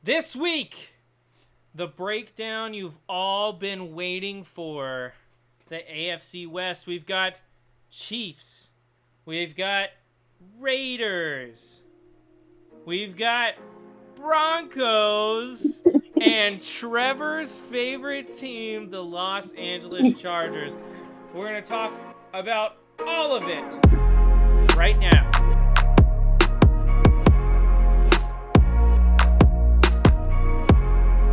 This week, the breakdown you've all been waiting for. The AFC West. We've got Chiefs. We've got Raiders. We've got Broncos. And Trevor's favorite team, the Los Angeles Chargers. We're going to talk about all of it right now.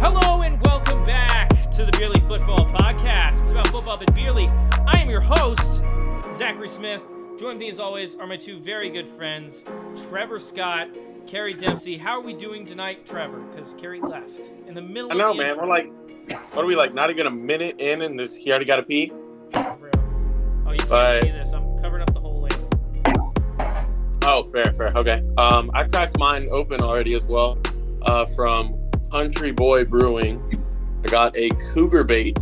Hello and welcome back to the Beerly Football Podcast. It's about football but Beerly. I am your host, Zachary Smith. Joined me as always are my two very good friends, Trevor Scott, Carrie Dempsey. How are we doing tonight, Trevor? Because Carrie left in the middle of the man. intro. We're like, what are we like? Not even a minute in, and this he already got to pee. Oh, you can't see this. I'm covering up the whole lane. Oh, fair. Okay. I cracked mine open already as well. From Country Boy Brewing. I got a Cougar Bait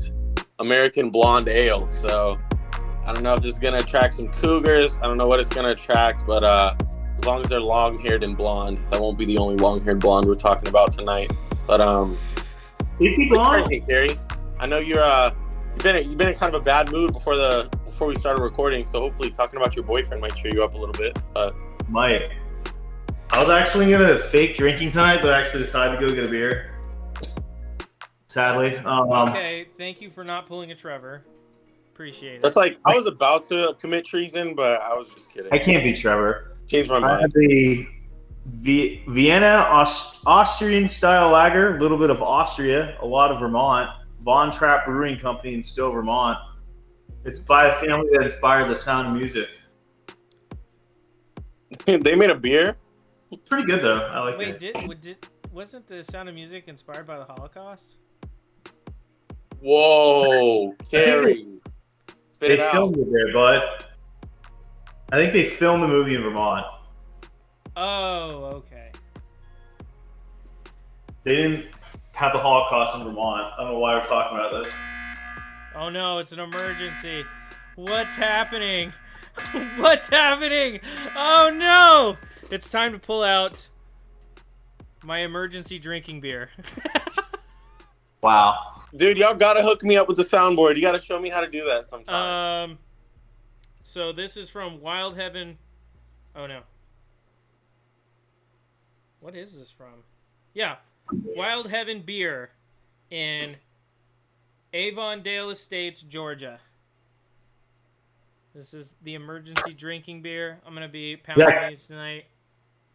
American Blonde Ale. So I don't know if this is gonna attract some cougars. I don't know what it's gonna attract, but as long as they're long-haired and blonde, that won't be the only long-haired blonde we're talking about tonight. But is he blonde? Hey, Carrie, I know you've been in kind of a bad mood before we started recording, so hopefully talking about your boyfriend might cheer you up a little bit. Might. I was actually gonna fake drinking tonight, but I actually decided to go get a beer. Sadly. Okay, thank you for not pulling a Trevor. Appreciate it. That's like, I was about to commit treason, but I was just kidding. I can't be Trevor. Changed my I mind. had the Vienna Austrian style lager, a little bit of Austria, a lot of Vermont. Von Trapp Brewing Company in Stowe, Vermont. It's by a family that inspired The Sound of Music. They made a beer? Pretty good though. I like it. Wait, wasn't The Sound of Music inspired by the Holocaust? Whoa, Carrie. They filmed it there, bud. I think they filmed the movie in Vermont. Oh, okay. They didn't have the Holocaust in Vermont. I don't know why we're talking about this. Oh no, it's an emergency. What's happening? What's happening? Oh no! It's time to pull out my emergency drinking beer. Wow. Dude, y'all gotta hook me up with the soundboard. You gotta show me how to do that sometime. So this is from Wild Heaven. Oh no. What is this from? Yeah, Wild Heaven Beer in Avondale Estates, Georgia. This is the emergency drinking beer. I'm gonna be pounding these tonight.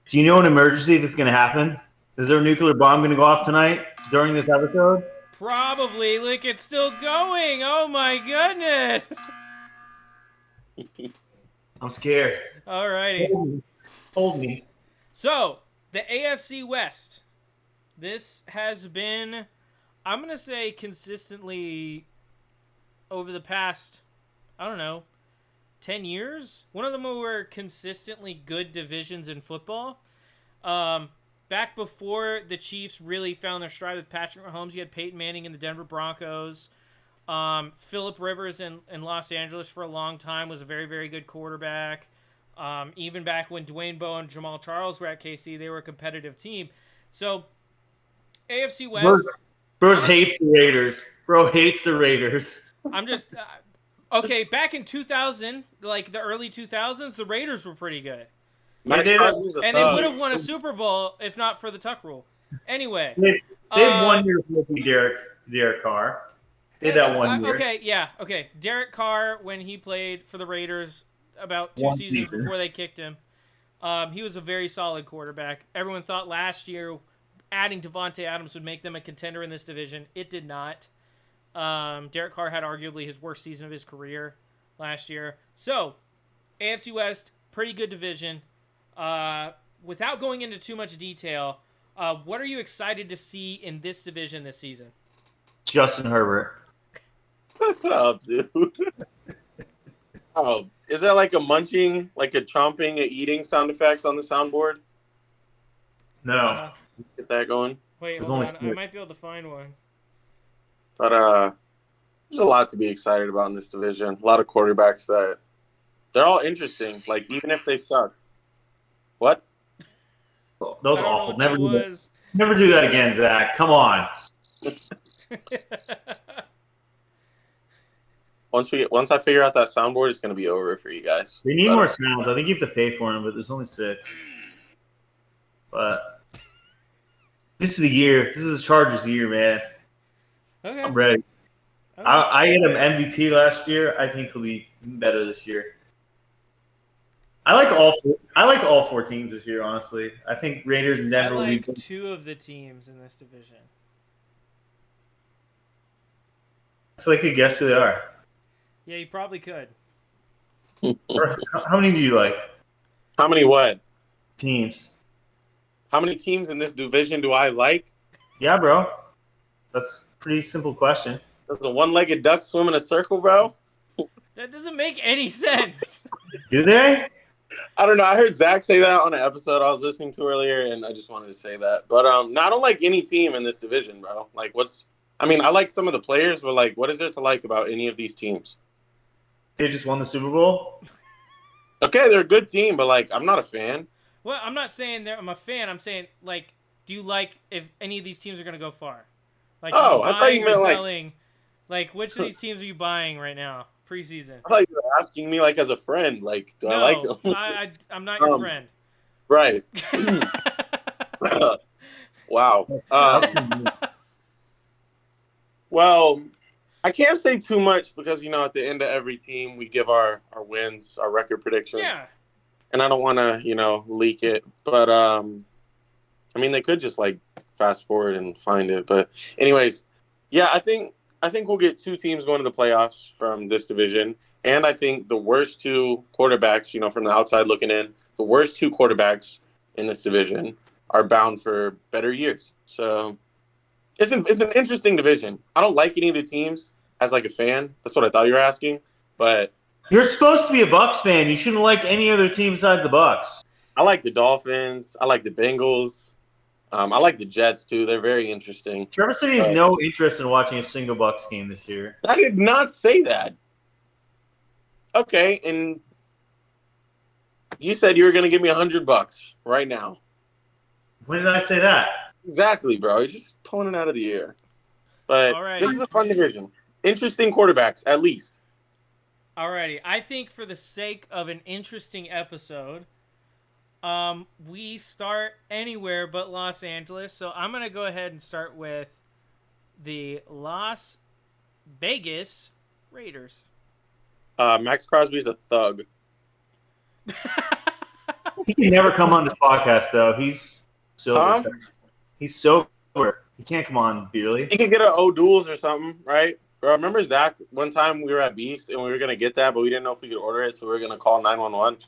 Do you know an emergency that's going to happen? Is there a nuclear bomb going to go off tonight during this episode? Probably. Look, it's still going. Oh my goodness. I'm scared. Alrighty. Hold me. So, the AFC West. This has been, I'm going to say, consistently over the past, 10 years. One of them were consistently good divisions in football. Back before the Chiefs really found their stride with Patrick Mahomes, you had Peyton Manning and the Denver Broncos. Phillip Rivers in Los Angeles for a long time was a very, very good quarterback. Even back when Dwayne Bowe and Jamal Charles were at KC, they were a competitive team. So, AFC West. Bruce hates the Raiders. Bro hates the Raiders. I'm just... okay, back in 2000, like the early 2000s, the Raiders were pretty good. And they would have won a Super Bowl if not for the Tuck rule. Anyway. They had 1 year with Derek Carr. They had that 1 year. Okay. Derek Carr, when he played for the Raiders about 2 seasons before they kicked him, he was a very solid quarterback. Everyone thought last year adding Devontae Adams would make them a contender in this division. It did not. Derek Carr had arguably his worst season of his career last year. So, AFC West, pretty good division. Without going into too much detail, what are you excited to see in this division this season? Justin Herbert. What's up, dude? Oh, is there like a munching, like a chomping, a eating sound effect on the soundboard? No. Get that going. Wait, hold on. I might be able to find one. But there's a lot to be excited about in this division. A lot of quarterbacks that they're all interesting. Like even if they suck. What? That was awful. Never do that. Never do that again, Zach. Come on. Once I figure out that soundboard, it's gonna be over for you guys. We need more sounds. I think you have to pay for them, but there's only 6. But this is the year. This is the Chargers' year, man. Okay. I'm ready. Okay. I had him MVP last year. I think he'll be better this year. I like all 4 teams this year, honestly. I think Raiders and Denver will be like 2 of the teams in this division. I feel like I could guess who they are. Yeah, you probably could. How many do you like? How many what? Teams. How many teams in this division do I like? Yeah, bro. That's a pretty simple question. Does a one-legged duck swim in a circle, bro? That doesn't make any sense. Do they? I don't know. I heard Zach say that on an episode I was listening to earlier, and I just wanted to say that. But no, I don't like any team in this division, bro. Like, I like some of the players, but like, what is there to like about any of these teams? They just won the Super Bowl? Okay, they're a good team, but like, I'm not a fan. Well, I'm not saying I'm a fan. I'm saying, like, do you like if any of these teams are going to go far? Like, I thought you meant selling. Like, which of these teams are you buying right now, preseason? I thought you were asking me like as a friend. Like, do I like them? I'm not your friend. Right. Wow. Well, I can't say too much because, at the end of every team, we give our wins, our record prediction. Yeah. And I don't want to, leak it. But, they could just, fast forward and find it. But anyways, yeah, I think we'll get 2 teams going to the playoffs from this division. And I think the worst 2 quarterbacks, from the outside looking in, the worst 2 quarterbacks in this division are bound for better years. So it's an interesting division. I don't like any of the teams as a fan. That's what I thought you were asking. But you're supposed to be a Bucs fan. You shouldn't like any other team besides the Bucs. I like the Dolphins. I like the Bengals. I like the Jets too. They're very interesting. Trevor said he has no interest in watching a single Bucs game this year. I did not say that. Okay, and you said you were going to give me $100 right now. When did I say that? Exactly, bro. You're just pulling it out of the air. But Alrighty. This is a fun division. Interesting quarterbacks, at least. Alrighty. I think for the sake of an interesting episode, we start anywhere but Los Angeles. So I'm going to go ahead and start with the Las Vegas Raiders. Max Crosby's a thug. He can never come on this podcast, though. He's sober. He's sober. He can't come on, Beerly. He can get an O'Doul's or something, right? Bro, remember Zach, one time we were at Beast and we were going to get that, but we didn't know if we could order it, so we were going to call 911.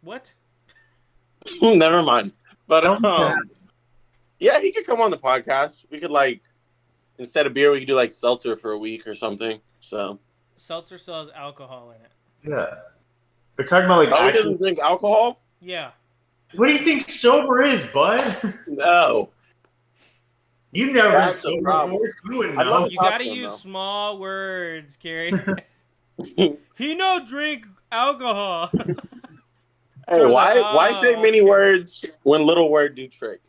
What? Never mind. But, yeah, he could come on the podcast. We could, instead of beer, we could do, seltzer for a week or something, so. Seltzer still has alcohol in it. Yeah. We're talking about, he doesn't drink alcohol? Yeah. What do you think sober is, bud? No. You've never been That's sober the problem. before. You wouldn't know. You gotta use small words, Gary. He no drink alcohol. Hey, why say many words when little word do trick?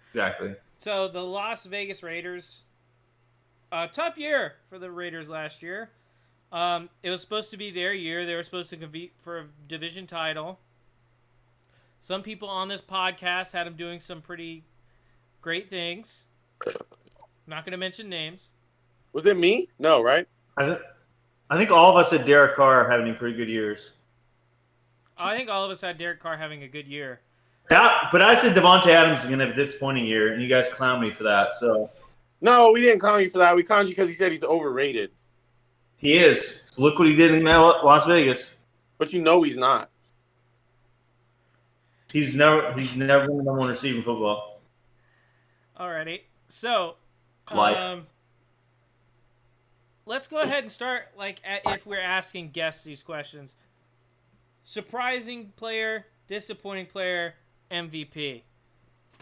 Exactly. So the Las Vegas Raiders, tough year for the Raiders last year. It was supposed to be their year. They were supposed to compete for a division title. Some people on this podcast had them doing some pretty great things. I'm not going to mention names. Was it me? No, right? I think all of us at Derek Carr are having pretty good years. I think all of us had Derek Carr having a good year. Yeah, but I said Devontae Adams is going to have a disappointing year, and you guys clowned me for that. So no, we didn't clown you for that. We clowned you because he said he's overrated. He is. So look what he did in Las Vegas. But he's not. He's never been the number one receiver in football. Alrighty. So, Life. Let's go ahead and start if we're asking guests these questions. Surprising player, disappointing player, MVP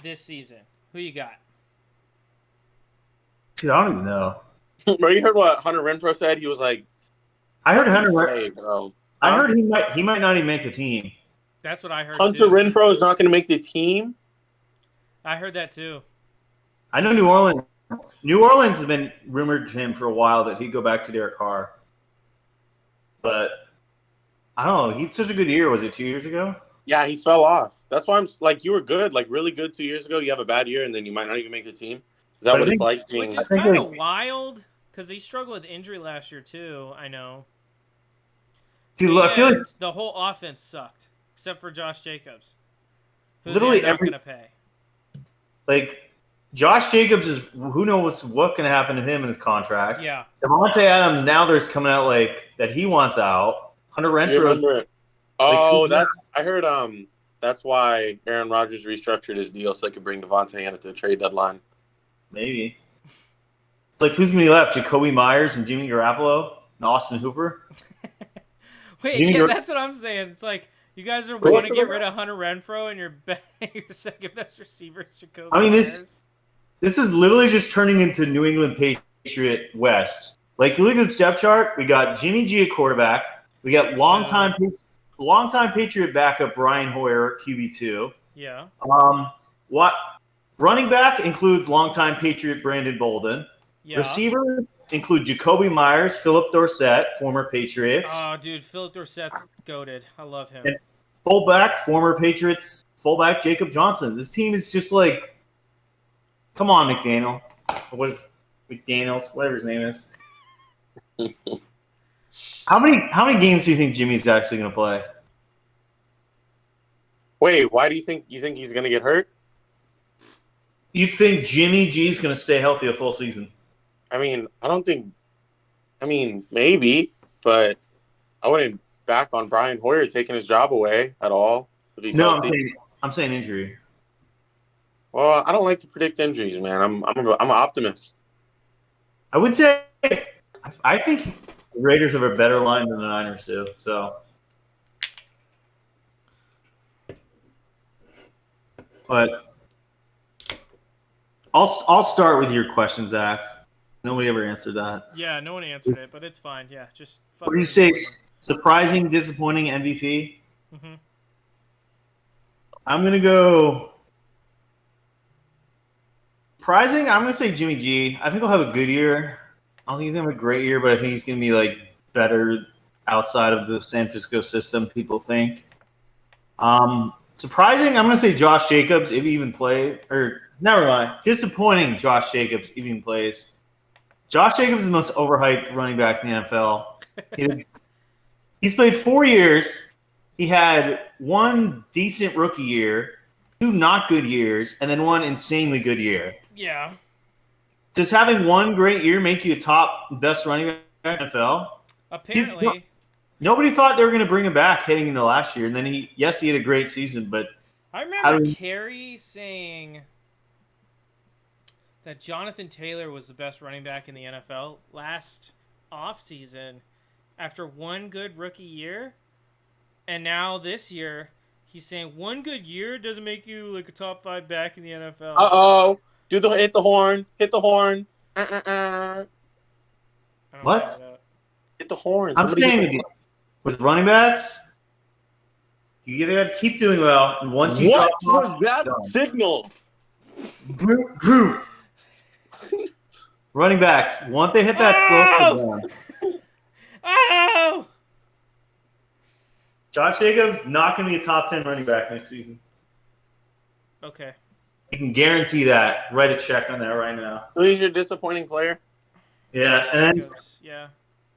this season. Who you got? Dude, I don't even know. Bro, you heard what Hunter Renfrow said? He was like, I heard Hunter. Bro. I heard he might not even make the team. That's what I heard. Hunter Renfrow is not going to make the team. I heard that too. I know New Orleans. New Orleans has been rumored to him for a while that he'd go back to Derek Carr. But I don't know. He had such a good year. Was it 2 years ago? Yeah, he fell off. That's why I'm like, you were good, like really good 2 years ago. You have a bad year, and then you might not even make the team. Is that what it's like? Which is kind of wild because he struggled with injury last year too. I know. Dude, I feel like the whole offense sucked except for Josh Jacobs, who literally they're not going to pay. Like Josh Jacobs is who knows what's going to happen to him in his contract. Yeah. Devontae Adams now there's coming out like that he wants out. Hunter Renfrow. Oh, I heard. That's why Aaron Rodgers restructured his deal so they could bring Devontae in at the trade deadline. Maybe. It's like who's going to be left? Jacoby Myers and Jimmy Garoppolo and Austin Hooper. Wait, that's what I'm saying. It's like you guys are want to get rid of Hunter Renfrow and your second best receiver is Jacoby Myers. This is literally just turning into New England Patriot West. Like you look at the depth chart, we got Jimmy G at quarterback. We got longtime Patriot backup Brian Hoyer at QB2. Yeah. What running back includes longtime Patriot Brandon Bolden. Yeah. Receivers include Jacoby Myers, Philip Dorsett, former Patriots. Oh, dude, Philip Dorsett's goated. I love him. And fullback, former Patriots fullback Jacob Johnson. This team is just like, come on, McDaniel. What is McDaniels? Whatever his name is. How many games do you think Jimmy's actually going to play? Wait, why do you think he's going to get hurt? You think Jimmy G's going to stay healthy a full season? I mean, maybe, but I wouldn't back on Brian Hoyer taking his job away at all. No, I'm saying injury. Well, I don't like to predict injuries, man. I'm an optimist. I would say I think the Raiders have a better line than the Niners do. So, but I'll start with your question, Zach. Nobody ever answered that. Yeah, no one answered it, but it's fine. Yeah, just. What do you say? Surprising, disappointing MVP? Mm-hmm. I'm gonna go. Surprising, I'm gonna say Jimmy G. I think he'll have a good year. I don't think he's gonna have a great year, but I think he's gonna be like better outside of the San Francisco system. People think. Surprising, I'm gonna say Josh Jacobs if he even plays. Or never mind. Disappointing, Josh Jacobs if he even plays. Josh Jacobs is the most overhyped running back in the NFL. He's played 4 years. He had one decent rookie year, 2 not good years, and then 1 insanely good year. Yeah. Does having 1 great year make you a top best running back in the NFL? Apparently. Nobody thought they were going to bring him back heading into last year. And then he had a great season, but I remember Carey saying that Jonathan Taylor was the best running back in the NFL last offseason after 1 good rookie year. And now this year, he's saying 1 good year doesn't make you like a top 5 back in the NFL. Uh-oh. Hit the horn. Hit the horn. What? Hit the horn. I'm saying with running backs, you got to keep doing well. And once you what was that signal? Drew. Running backs, once they hit that slow down. Oh! Josh Jacobs not going to be a top 10 running back next season. Okay. You can guarantee that. Write a check on that right now. So he's your disappointing player? Yeah, and then yeah,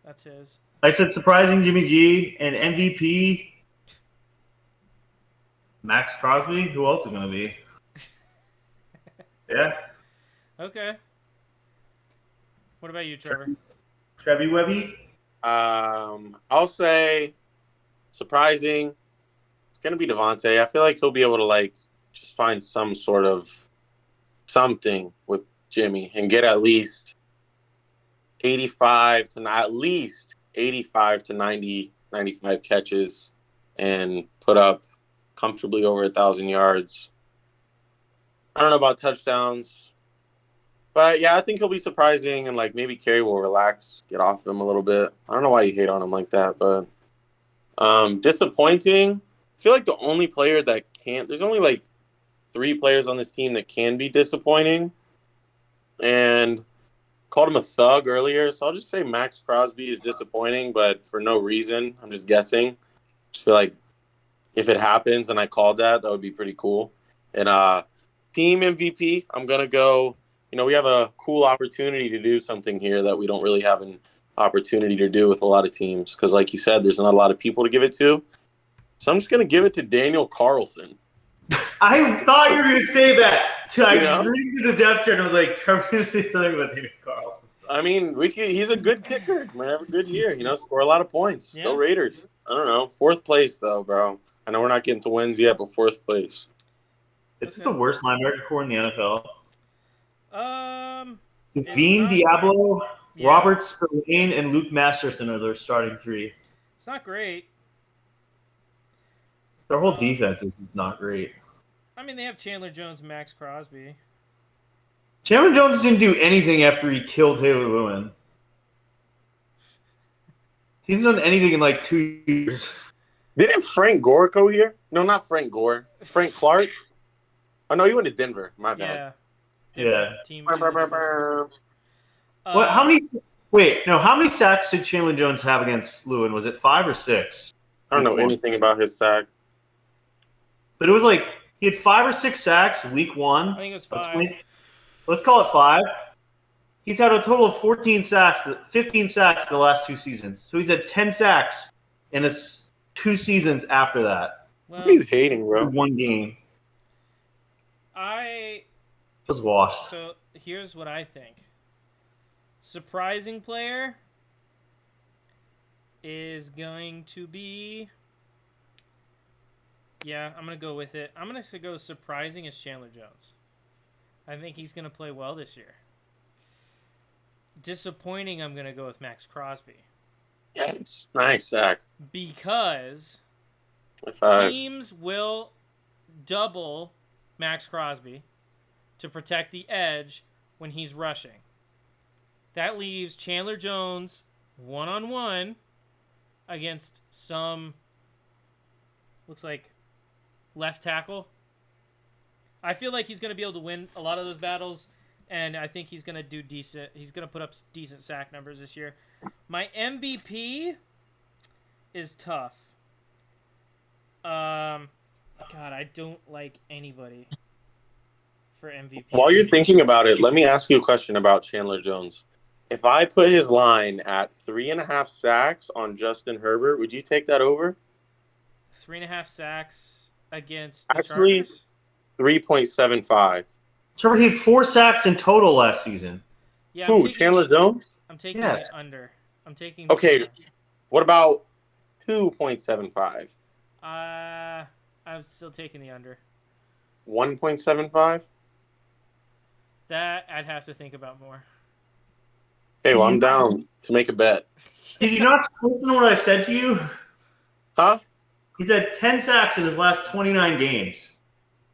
that's his. I said surprising Jimmy G and MVP Max Crosby. Who else is going to be? Yeah. Okay. What about you, Trevor? Trevi Webby? I'll say surprising. It's going to be Devontae. I feel like he'll be able to like just find some sort of something with Jimmy and get at least 85 to 90, 95 catches and put up comfortably over 1,000 yards. I don't know about touchdowns, but yeah, I think he'll be surprising and like maybe Carey will relax, get off him a little bit. I don't know why you hate on him like that, but disappointing. I feel like the only player that can't. There's only like 3 players on this team that can be disappointing. And called him a thug earlier, so I'll just say Max Crosby is disappointing, but for no reason. I'm just guessing. Just feel like if it happens and I called that would be pretty cool. And team MVP, I'm going to go, we have a cool opportunity to do something here that we don't really have an opportunity to do with a lot of teams because, like you said, there's not a lot of people to give it to. So I'm just going to give it to Daniel Carlson. I thought you were going to say that. I reading through the depth chart, and I was like, Trevor's going to say something about Daniel Carlson. I mean, he's a good kicker. Might have a good year. Score a lot of points. Yeah. Go Raiders. I don't know. 4th place, though, bro. I know we're not getting to wins yet, but 4th place. This is the worst linebacker core in the NFL. Devine, Diablo, Robert Spillane, and Luke Masterson are their starting 3. It's not great. Their whole defense is not great. I mean, they have Chandler Jones and Max Crosby. Chandler Jones didn't do anything after he killed Taylor Lewin. He's done anything in like 2 years. Didn't Frank Gore go here? No, not Frank Gore. Frank Clark? Oh, no, he went to Denver. My bad. Yeah. Team. What? How many sacks did Chandler Jones have against Lewin? Was it 5 or 6? I don't know anything about his sack. But it was like he had 5 or 6 sacks week 1. I think it was 5. Let's call it 5. He's had a total of 15 sacks the last 2 seasons. So he's had 10 sacks in 2 seasons after that. Well, what are you hating, bro? 1 game. It was washed. So here's what I think. Surprising player is going to be... Yeah, I'm going to go with it. I'm going to go surprising as Chandler Jones. I think he's going to play well this year. Disappointing, I'm going to go with Max Crosby. Yes. Nice, Zach. Because teams will double Max Crosby to protect the edge when he's rushing. That leaves Chandler Jones one-on-one against some, looks like, left tackle. I feel like he's going to be able to win a lot of those battles, and I think he's going to do decent. He's going to put up decent sack numbers this year. My MVP is tough. God, I don't like anybody for MVP. While you're thinking about it, let me ask you a question about Chandler Jones. If I put his line at 3.5 sacks on Justin Herbert, would you take that over? 3.5 sacks against the Actually, Chargers? 3.75. Trevor, he had 4 sacks in total last season. Yeah, who, Chandler Jones? I'm taking it under. I'm taking the under. What about 2.75? I'm still taking the under. 1.75? That I'd have to think about more. Okay, well, I'm down to make a bet. Did you not listen to what I said to you? Huh? He's had 10 sacks in his last 29 games.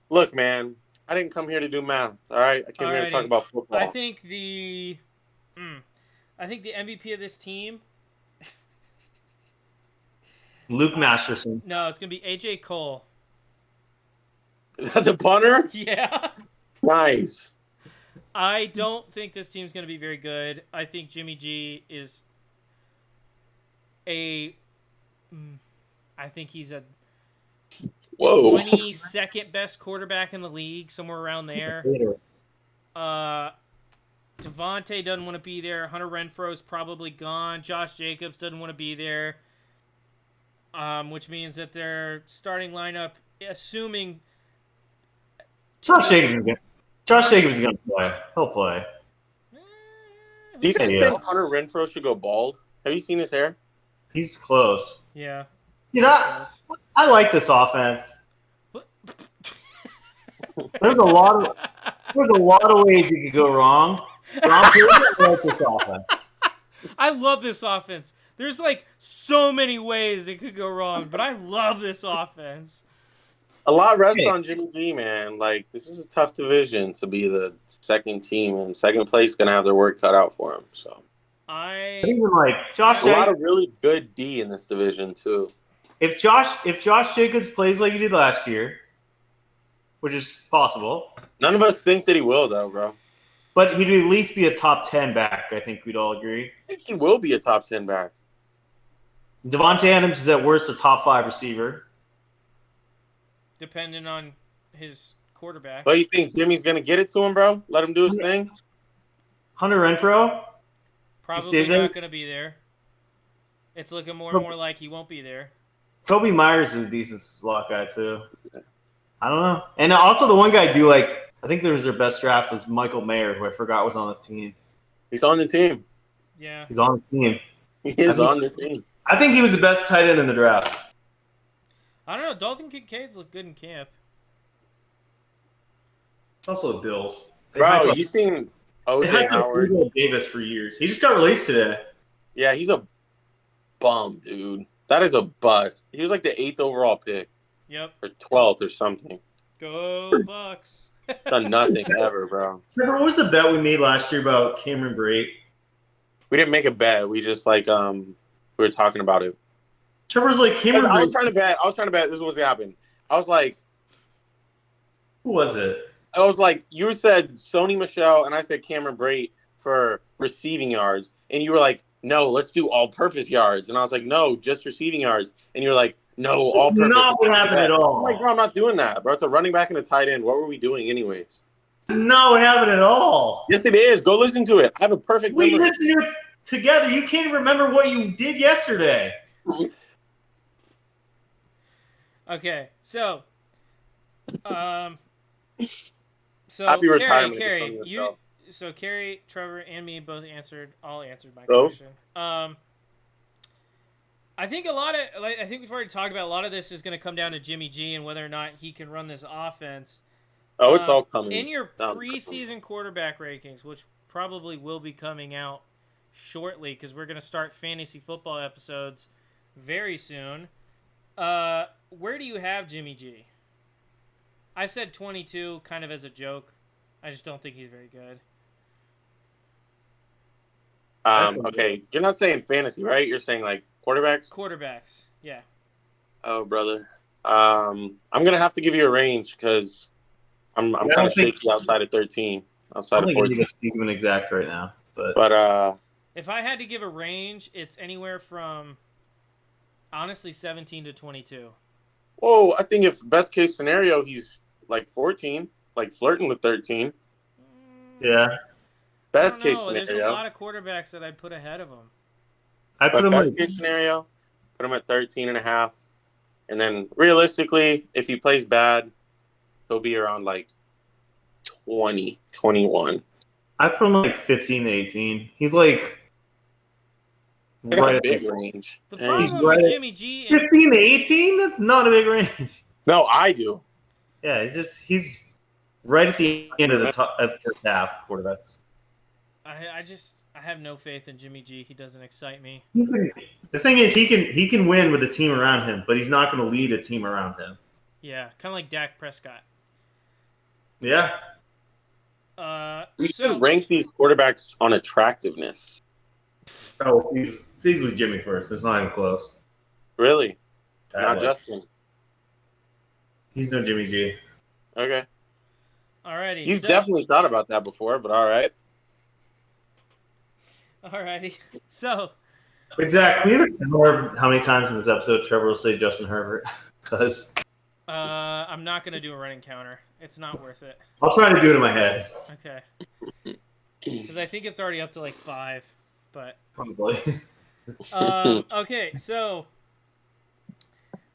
Look, man, I didn't come here to do math, all right? I came here to talk about football. I think the MVP of this team... Luke Masterson. No, it's going to be A.J. Cole. Is that the punter? Yeah. Nice. I don't think this team's going to be very good. I think Jimmy G is I think he's a 22nd best quarterback in the league, somewhere around there. Devontae doesn't want to be there. Hunter Renfro's probably gone. Josh Jacobs doesn't want to be there. Which means that their starting lineup, assuming Josh Jacobs is going to play. He'll play. Do you guys think Hunter Renfro should go bald? Have you seen his hair? He's close. Yeah. I like this offense. There's a lot of ways it could go wrong. But I like this offense. I love this offense. There's like so many ways it could go wrong, but I love this offense. A lot rests on Jimmy G, man. Like, this is a tough division to be the second team, and second place going to have their work cut out for them. So, even like Josh, a lot of really good D in this division too. If Josh Jacobs plays like he did last year, which is possible. None of us think that he will, though, bro. But he'd at least be a top 10 back, I think we'd all agree. I think he will be a top 10 back. Devontae Adams is at worst a top 5 receiver. Depending on his quarterback. But you think Jimmy's going to get it to him, bro? Let him do his thing? Hunter Renfrow? Probably not going to be there. It's looking more and more like he won't be there. Kobe Myers is a decent slot guy, too. I don't know. And also the one guy I do like, I think there was their best draft was Michael Mayer, who I forgot was on this team. He's on the team. Yeah. He's on the team. He is on the team. I think he was the best tight end in the draft. I don't know. Dalton Kincaid's looked good in camp. It's also the Bills. Bro, you seen OJ Howard? Davis for years. He just got released today. Yeah, he's a bum, dude. That is a bust. He was like the 8th overall pick. Yep. Or 12th or something. Go Bucks. Done nothing ever, bro. Trevor, what was the bet we made last year about Cameron Brate? We didn't make a bet. We just we were talking about it. Trevor's like Cameron Brate. I was trying to bet. This is what's happened. I was like, who was it? I was like, you said Sony Michel, and I said Cameron Brate for receiving yards, and you were like, no, let's do all-purpose yards, and I was like, no, just receiving yards, and you were like, no, all-purpose. Not what happened at all. I'm like, bro, I'm not doing that, bro. It's a running back and a tight end. What were we doing, anyways? Not what happened at all. Yes, it is. Go listen to it. I have a perfect memory. We listened to it together. You can't remember what you did yesterday. Okay, so, happy retirement. Carrie, Carrie, Trevor, and me both all answered my Oh. question. I think we've already talked about a lot of this is going to come down to Jimmy G and whether or not he can run this offense. Oh, it's all coming. In your preseason quarterback rankings, which probably will be coming out shortly because we're going to start fantasy football episodes very soon. Where do you have Jimmy G? I said 22 kind of as a joke. I just don't think he's very good. Okay, you're not saying fantasy, right? You're saying like quarterbacks? Quarterbacks, yeah. Oh, brother. I'm going to have to give you a range because I'm kind of shaky outside of 13, outside of 14. I'm give an exact right now. But if I had to give a range, it's anywhere from, honestly, 17 to 22. Whoa, I think if best case scenario, he's like 14, like flirting with 13. Yeah. Best case scenario. There's a lot of quarterbacks that I'd put ahead of him. But best case scenario, put him at 13.5. And then realistically, if he plays bad, he'll be around like 20, 21. I put him like 15 to 18. He's like right at big range. The problem with Jimmy G 15 to 18? That's not a big range. No, I do. Yeah, he's right at the end of the first half quarterbacks. I have no faith in Jimmy G. He doesn't excite me. The thing is, he can win with a team around him, but he's not going to lead a team around him. Yeah, kind of like Dak Prescott. Yeah. We should rank these quarterbacks on attractiveness. Oh, it's easily Jimmy first. It's not even close. Really? Not Justin. He's no Jimmy G. Okay. Alrighty. You've definitely thought about that before, but all right. Alrighty. So. Wait, Zach, can we remember how many times in this episode Trevor will say Justin Herbert? Because I'm not going to do a running counter. It's not worth it. I'll try to do it in my head. Okay. Because I think it's already up to like 5, but probably. Okay, so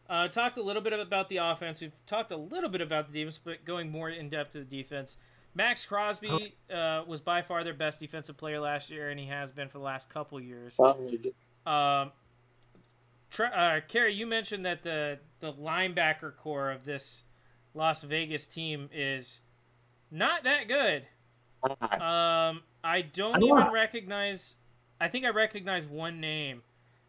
talked a little bit about the offense. We've talked a little bit about the defense, but going more in depth to the defense. Max Crosby was by far their best defensive player last year, and he has been for the last couple years. Kerry, you mentioned that the linebacker core of this Las Vegas team is not that good. I don't even recognize. I think I recognize one name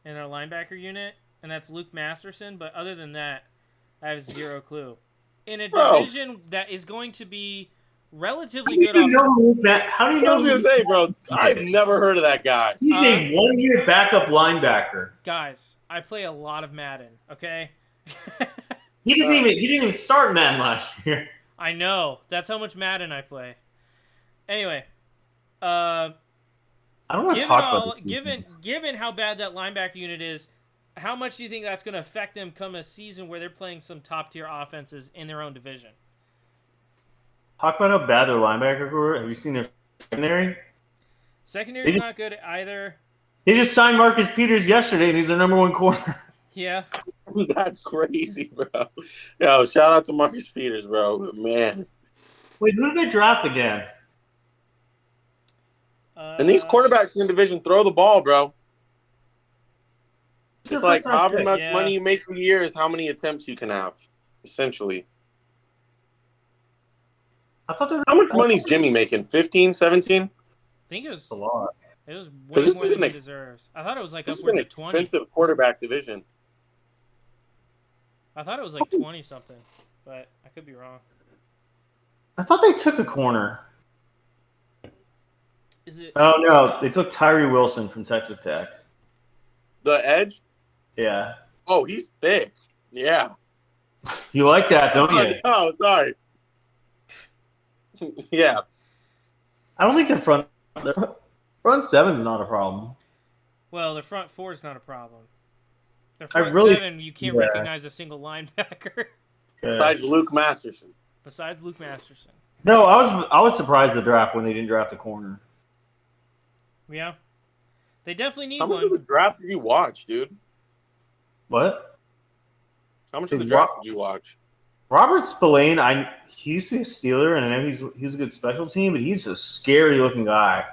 in our linebacker unit, and that's Luke Masterson. But other than that, I have zero clue. In a division that is going to be relatively good. How do you know? I was gonna say, bro, I've never heard of that guy. He's a one-year backup linebacker. Guys, I play a lot of Madden. Okay. He didn't even start Madden last year. I know. That's how much Madden I play. Anyway, uh, I don't want to talk about this defense. given how bad that linebacker unit is, how much do you think that's going to affect them come a season where they're playing some top tier offenses in their own division? Talk about how bad their linebacker core. Have you seen their secondary? Secondary's not good either. They just signed Marcus Peters yesterday, and he's their number one corner. Yeah. That's crazy, bro. Yo, shout out to Marcus Peters, bro. Man. Wait, who did they draft again? And these quarterbacks in the division throw the ball, bro. It's like however much money you make per year is how many attempts you can have, essentially. I thought how much money is Jimmy making? 15, 17? I think it was a lot. It was way more than he deserves. I thought it was like upwards of 20. Expensive quarterback division. I thought it was like 20 something, but I could be wrong. I thought they took a corner. Is it? Oh no, they took Tyree Wilson from Texas Tech. The edge? Yeah. Oh, he's thick. Yeah. You like that, don't you? Oh, sorry. Yeah. I don't think their front seven is not a problem. Well, the front four is not a problem. Their front seven, you can't recognize a single linebacker. Besides Luke Masterson. No, I was surprised the draft when they didn't draft a corner. Yeah. They definitely need one. How much one. of the draft did you watch, dude? What? How much of the draft did you watch? Robert Spillane, he used to be a Steeler, and I know he's a good special team, but he's a scary looking guy.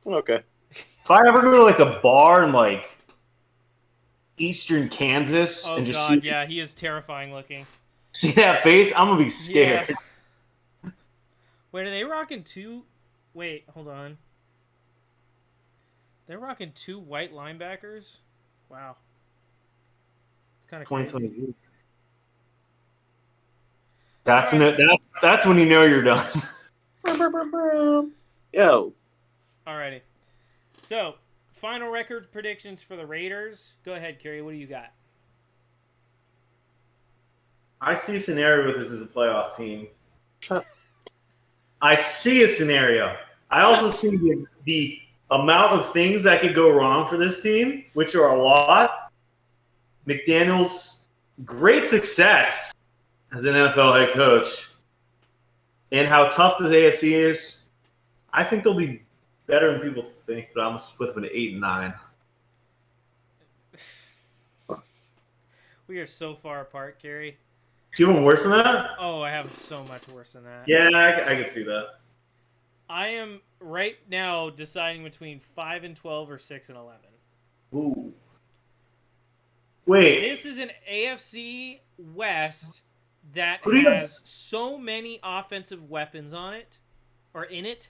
Okay. If I ever go to like a bar in like eastern Kansas and just see he is terrifying looking. See that face? I'm gonna be scared. Yeah. Wait, are they rocking two? Wait, hold on. They're rocking two white linebackers? Wow. It's kind of crazy. That's when you know you're done. Yo. Alrighty. So, final record predictions for the Raiders. Go ahead, Kerry. What do you got? I see a scenario with this as a playoff team. I see a scenario. I also see the amount of things that could go wrong for this team, which are a lot. McDaniel's great success as an NFL head coach, and how tough this AFC is. I think they'll be better than people think, but I'm going to split them at 8 and 9. We are so far apart, Kerry. Do you have them worse than that? Oh, I have so much worse than that. Yeah, I can see that. I am right now deciding between 5 and 12 or 6 and 11. Ooh. Wait. This is an AFC West that has so many offensive weapons on it, or in it,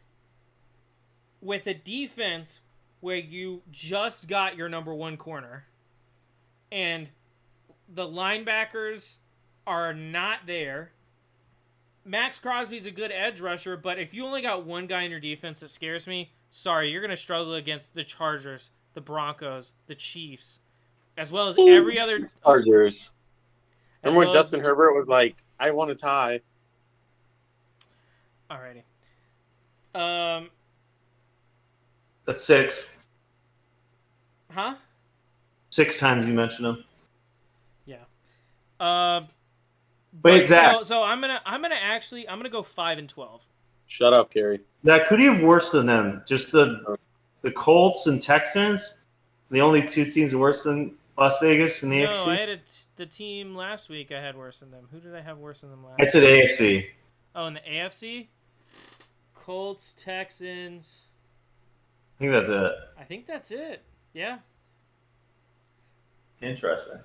with a defense where you just got your number one corner, and the linebackers are not there. Max Crosby's a good edge rusher, but if you only got one guy in your defense that scares me, sorry, you're going to struggle against the Chargers, the Broncos, the Chiefs, as well as every other... Chargers. Remember when Justin Herbert was like, I want to tie? Alrighty. That's 6. Huh? 6 times you mentioned him. Yeah. Wait, Zach. So I'm gonna go 5 and 12. Shut up, Kerry. Zach, who do you have worse than them? Just the Colts and Texans? The only two teams worse than Las Vegas and the AFC? No, I had the team last week I had worse than them. Who did I have worse than them last week? I said AFC. Oh, in the AFC? Colts, Texans. I think that's it. I think that's it. Yeah. Interesting.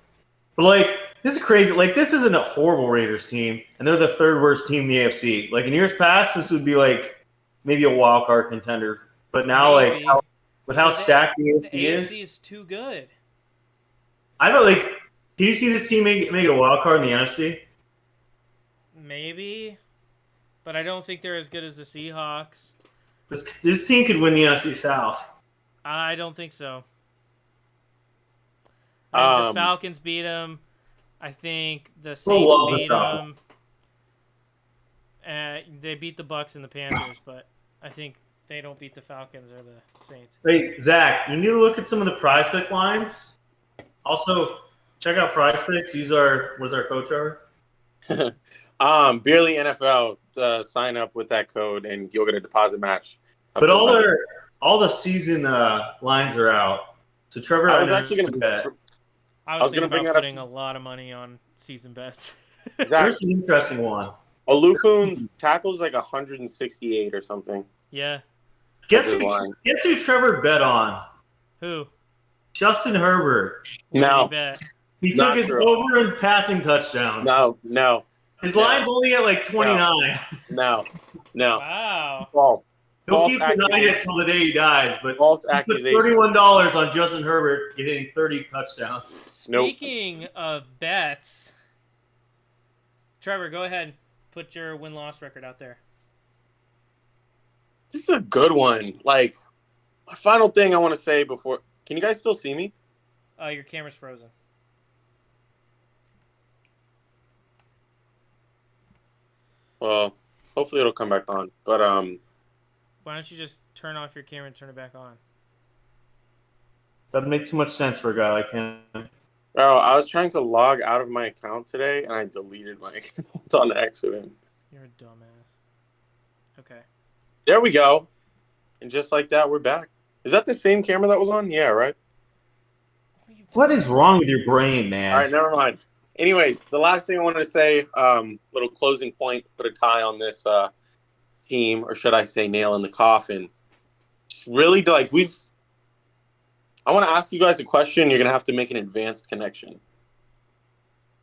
But, like, this is crazy. Like, this isn't a horrible Raiders team, and they're the third worst team in the AFC. Like, in years past, this would be, like, maybe a wild card contender. But now, maybe. Like, with how stacked the AFC is too good. I thought, like, can you see this team make it a wild card in the NFC? Maybe. But I don't think they're as good as the Seahawks. This team could win the NFC South. I don't think so. I think the Falcons beat them. I think the Saints beat them. They beat the Bucks and the Panthers, but I think they don't beat the Falcons or the Saints. Hey, Zach, you need to look at some of the Prize Pick lines. Also, check out Prize Picks. What's our code, Trevor? Beerly NFL. Sign up with that code, and you'll get a deposit match. But all the season lines are out. So Trevor, I was actually going to bet. I was thinking bring about that up. putting a lot of money on season bets. Here's an interesting one. Olukun's tackles like 168 or something. Yeah. Guess who Trevor bet on? Who? Justin Herbert. No. He took his over in passing touchdowns. No. His line's only at like 29. No. Wow. False. He'll keep denying it till the day he dies, but false he put accusation. $31 on Justin Herbert getting 30 touchdowns. Speaking of bets, Trevor, go ahead. Put your win-loss record out there. This is a good one. Like, my final thing I want to say before... Can you guys still see me? Your camera's frozen. Well, hopefully it'll come back on. But, Why don't you just turn off your camera and turn it back on? Doesn't make too much sense for a guy like him. Oh, I was trying to log out of my account today, and I deleted my account on accident. You're a dumbass. Okay. There we go. And just like that, we're back. Is that the same camera that was on? Yeah, right? What is wrong with your brain, man? All right, never mind. Anyways, the last thing I wanted to say, little closing point, put a tie on this team, or should I say nail in the coffin. Really, like, I want to ask you guys a question. You're going to have to make an advanced connection.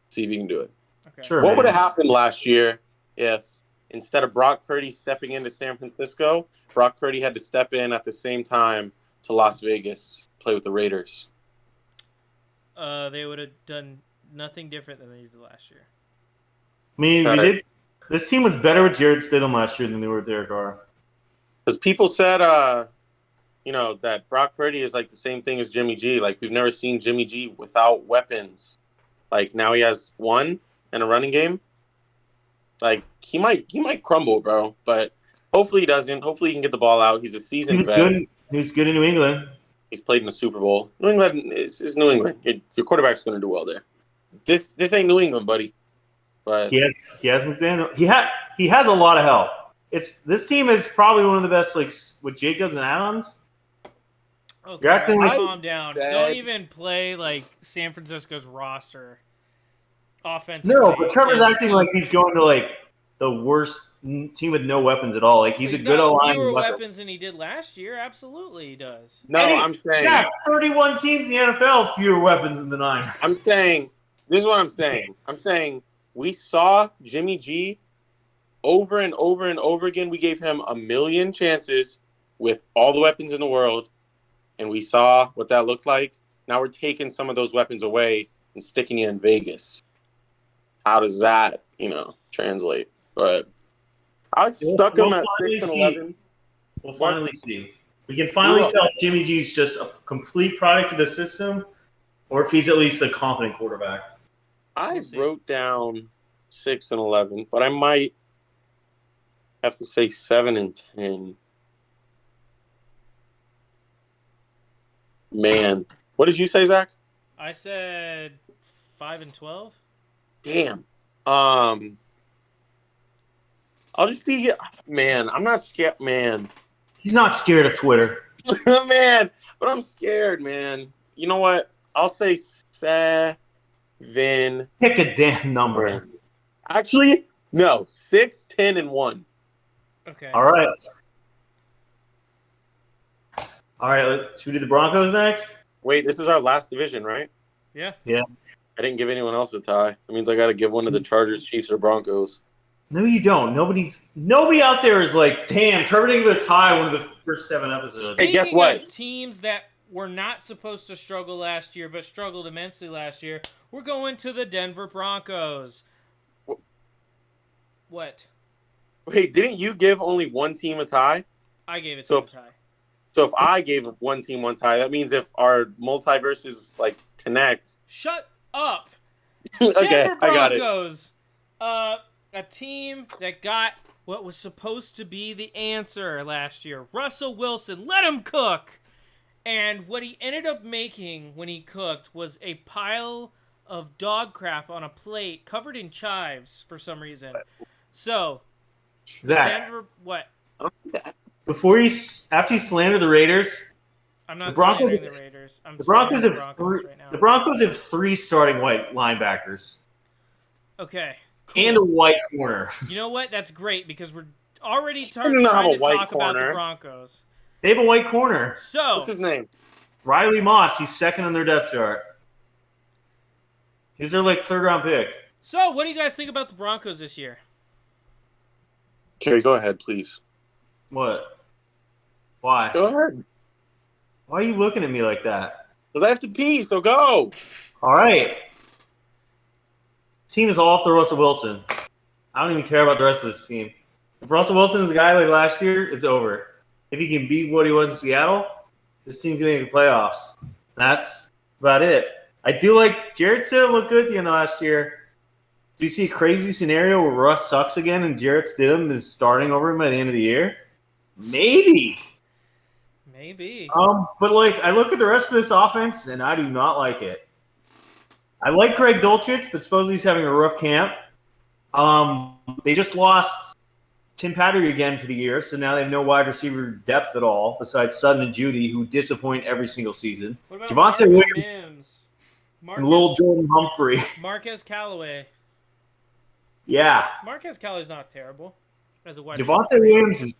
See if you can do it. Okay. Sure. What would have happened last year if instead of Brock Purdy stepping into San Francisco, Brock Purdy had to step in at the same time to Las Vegas, play with the Raiders? They would have done nothing different than they did last year. I mean, this team was better with Jared Stidham last year than they were with Derek Carr. Because people said, that Brock Purdy is like the same thing as Jimmy G. Like, we've never seen Jimmy G without weapons. Like, now he has one in a running game. Like, he might crumble, bro. But hopefully he doesn't. Hopefully he can get the ball out. He's a seasoned vet. He was good in New England. He's played in the Super Bowl. New England is New England. Your quarterback's going to do well there. This ain't New England, buddy. But he has McDaniel. He has a lot of help. This team is probably one of the best, like with Jacobs and Adams. Okay, You're acting like calm down. Don't even play like San Francisco's roster. Offensively. No, but Trevor's acting like he's going to like the worst team with no weapons at all. Like he's a good O-line. Fewer weapons than he did last year. Absolutely, he does. No, I'm saying 31 teams in the NFL fewer weapons than the Niners. I'm saying this is what I'm saying. I'm saying we saw Jimmy G over and over and over again. We gave him a million chances with all the weapons in the world, and we saw what that looked like. Now we're taking some of those weapons away and sticking it in Vegas. How does that, translate? But I stuck him at 6 and 11. We'll finally see. We can finally tell if Jimmy G's just a complete product of the system, or if he's at least a competent quarterback. I wrote down 6 and 11, but I might have to say 7 and 10. Man, what did you say, Zach? I said 5 and 12. Damn. I'll just be, man. I'm not scared, man. He's not scared of Twitter, man. But I'm scared, man. You know what? I'll say 7. Pick a damn number. Actually, no. 6, 10, and 1. Okay. All right. Should we do the Broncos next? Wait, this is our last division, right? Yeah. I didn't give anyone else a tie. That means I got to give one to the Chargers, Chiefs, or Broncos. No, you don't. Nobody out there is like, damn, Trevor didn't get a tie one of the first 7 episodes. Hey, guess what? Of teams that were not supposed to struggle last year, but struggled immensely last year, we're going to the Denver Broncos. What? Wait, didn't you give only one team a tie? I gave it to a tie. So if I gave one team one tie, that means if our multiverses connect. Shut up. Okay, Denver I got it. Broncos. a team that got what was supposed to be the answer last year. Russell Wilson, let him cook. And what he ended up making when he cooked was a pile of dog crap on a plate covered in chives for some reason. So, Zach, Denver, what? after you slander the Raiders, I'm not the Broncos slandering the Raiders. I'm the Broncos slandering have the Broncos right now. the Broncos have 3 starting white linebackers Okay. Cool. and a white corner. You know what? That's great because we're already do trying not have to a white talk about the corner. Broncos. They have a white corner. So, What's his name? Riley Moss. He's second on their depth chart. He's their 3rd round pick. So, what do you guys think about the Broncos this year? Kerry, go ahead, please. What? Why? Go ahead. Why are you looking at me like that? Because I have to pee, so go. All right. Team is all off to Russell Wilson. I don't even care about the rest of this team. If Russell Wilson is a guy like last year, it's over. If he can beat what he was in Seattle, this team's going to make the playoffs. That's about it. I do like Jarrett Stidham looked good at the end of last year. Do you see a crazy scenario where Russ sucks again and Jarrett Stidham is starting over him by the end of the year? Maybe. But I look at the rest of this offense and I do not like it. I like Greg Dulcich, but supposedly he's having a rough camp. They just lost Tim Patrick again for the year, so now they have no wide receiver depth at all besides Sutton and Judy, who disappoint every single season. What about Javonte Williams and Lil Jordan Humphrey. Marquez Callaway. Yeah. Marquez Callaway's not terrible as a wide Javonte receiver. Williams is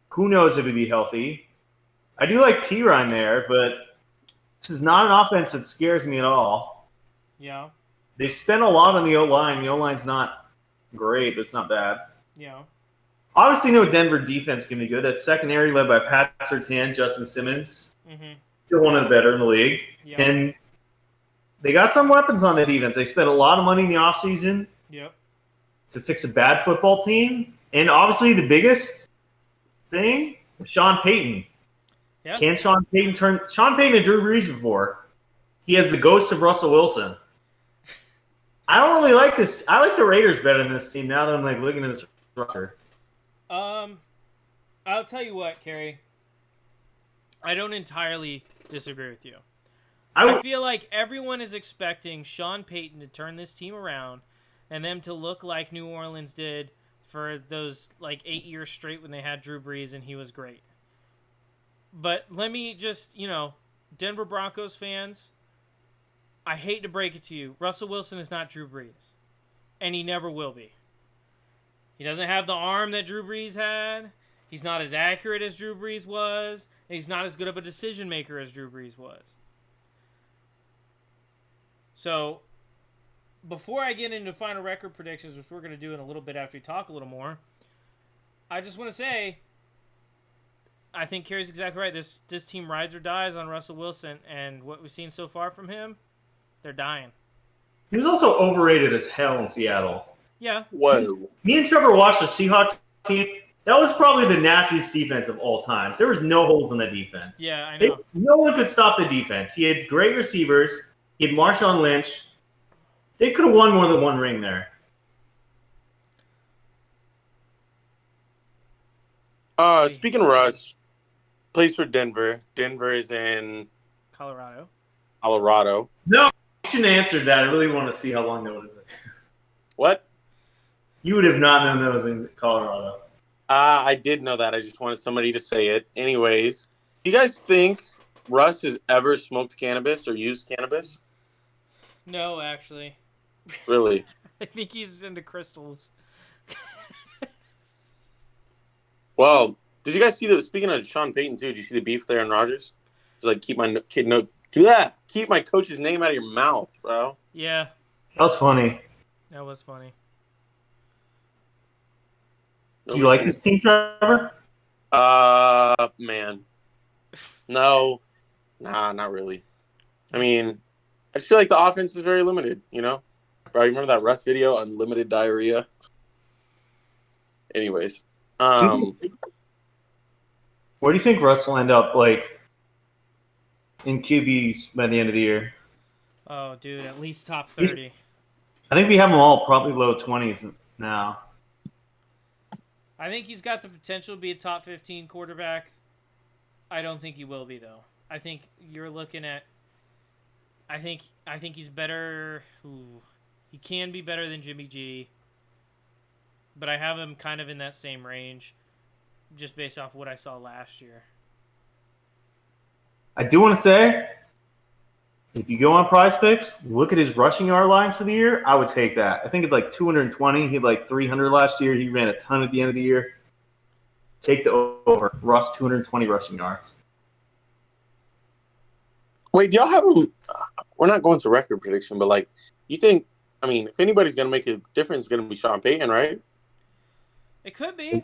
who knows if he'd be healthy. I do like Pirine there, but this is not an offense that scares me at all. Yeah. They've spent a lot on the O-line. The O-line's not great, but it's not bad. Yeah. Obviously, no Denver defense can be good. That secondary led by Pat Surtain, Justin Simmons, still one of the better in the league. Yeah. And they got some weapons on the defense. They spent a lot of money in the offseason to fix a bad football team. And obviously, the biggest thing, Sean Payton. Yeah. Can Sean Payton turn – Sean Payton had Drew Brees before. He has the ghost of Russell Wilson. I don't really like this. I like the Raiders better than this team now that I'm looking at this roster. I'll tell you what, Kerry. I don't entirely disagree with you. I feel like everyone is expecting Sean Payton to turn this team around and them to look like New Orleans did for those 8 years straight when they had Drew Brees and he was great. But let me just, Denver Broncos fans, I hate to break it to you. Russell Wilson is not Drew Brees. And he never will be. He doesn't have the arm that Drew Brees had. He's not as accurate as Drew Brees was. And he's not as good of a decision maker as Drew Brees was. So, before I get into final record predictions, which we're going to do in a little bit after we talk a little more, I just want to say, I think Kerry's exactly right. This team rides or dies on Russell Wilson, and what we've seen so far from him, they're dying. He was also overrated as hell in Seattle. Yeah. Whoa. Me and Trevor watched the Seahawks team. That was probably the nastiest defense of all time. There was no holes in the defense. Yeah, I know. No one could stop the defense. He had great receivers. He had Marshawn Lynch. They could have won more than one ring there. Speaking of Russ, plays for Denver. Denver is in Colorado. No, you shouldn't have answered that. I really want to see how long that was. What? You would have not known that was in Colorado. I did know that. I just wanted somebody to say it. Anyways, do you guys think Russ has ever smoked cannabis or used cannabis? No, actually. Really? I think he's into crystals. Well, did you guys see that? Speaking of Sean Payton, too, did you see the beef there in Rodgers? It's keep my kid no. Do that. Keep my coach's name out of your mouth, bro. Yeah. That was funny. That was funny. Do you like this team, Trevor? Man. No. Nah, not really. I mean, I just feel like the offense is very limited, Bro, you remember that Russ video, Unlimited Diarrhea? Anyways. Where do you think Russ will end up, in QBs by the end of the year? Oh, dude, at least top 30. I think we have them all probably low 20s now. I think he's got the potential to be a top 15 quarterback. I don't think he will be, though. I think you're looking at... I think he's better... Ooh, he can be better than Jimmy G. But I have him kind of in that same range, just based off what I saw last year. I do want to say, if you go on Prize Picks, look at his rushing yard line for the year. I would take that. I think it's like 220. He had like 300 last year. He ran a ton at the end of the year. Take the over. Russ 220 rushing yards. Wait, do y'all have him? We're not going to record prediction, but like, you think? I mean, if anybody's gonna make a difference, it's gonna be Sean Payton, right? It could be.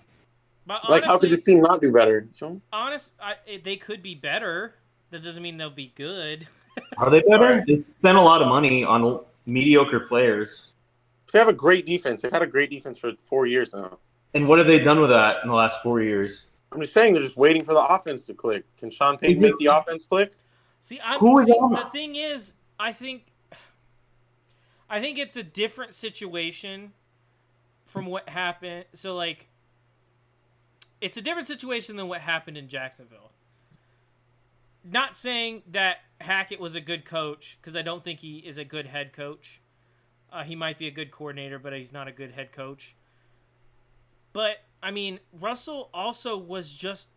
But honestly, like, how could this team not do better? They could be better. That doesn't mean they'll be good. Are they better? They spent a lot of money on mediocre players. They have a great defense. They've had a great defense for 4 years now. And what have they done with that in the last 4 years? I'm just saying they're just waiting for the offense to click. Can Sean Payton make the offense click? The thing is, I think it's a different situation from what happened. So, like, it's a different situation than what happened in Jacksonville. Not saying that Hackett was a good coach, because I don't think he is a good head coach. He might be a good coordinator, but he's not a good head coach. But, I mean, Russell also was just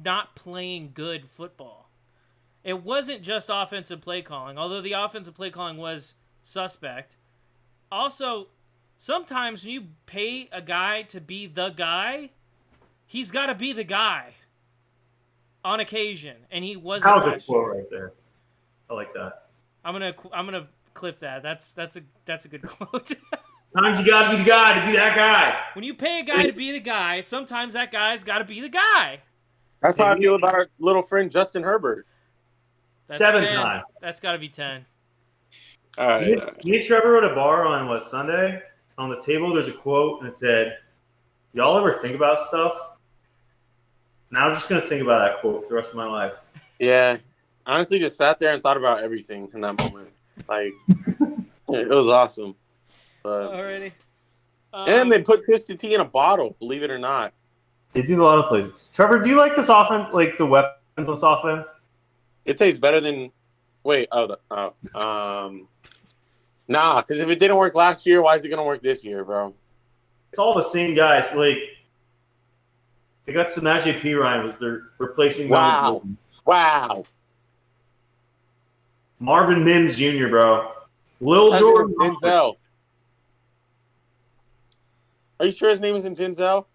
not playing good football. It wasn't just offensive play calling, although the offensive play calling was suspect. Also, sometimes when you pay a guy to be the guy, he's got to be the guy on occasion, and he wasn't. How's a quote right there? I like that. I'm gonna clip that. That's a good quote. Sometimes you gotta be the guy to be that guy. When you pay a guy to be the guy, sometimes that guy's got to be the guy. That's how I feel about our little friend Justin Herbert. That's 7 10. times. That's got to be 10. All right. Me and Trevor were at a bar on Sunday. On the table, there's a quote, and it said, "Y'all ever think about stuff?" Now I'm just gonna think about that quote for the rest of my life. Yeah, honestly, just sat there and thought about everything in that moment. Like, it was awesome. But Alrighty. and they put Twisted Tea in a bottle. Believe it or not. They do a lot of places. Trevor, do you like this offense? Like the weapons on this offense? It tastes better than. Wait. Nah. Because if it didn't work last year, why is it gonna work this year, bro? It's all the same guys. Like they got Samaje Perine was they're replacing. Wow. Marvin Mims Jr., bro. Lil Jordan Denzel. Are you sure his name isn't Denzel?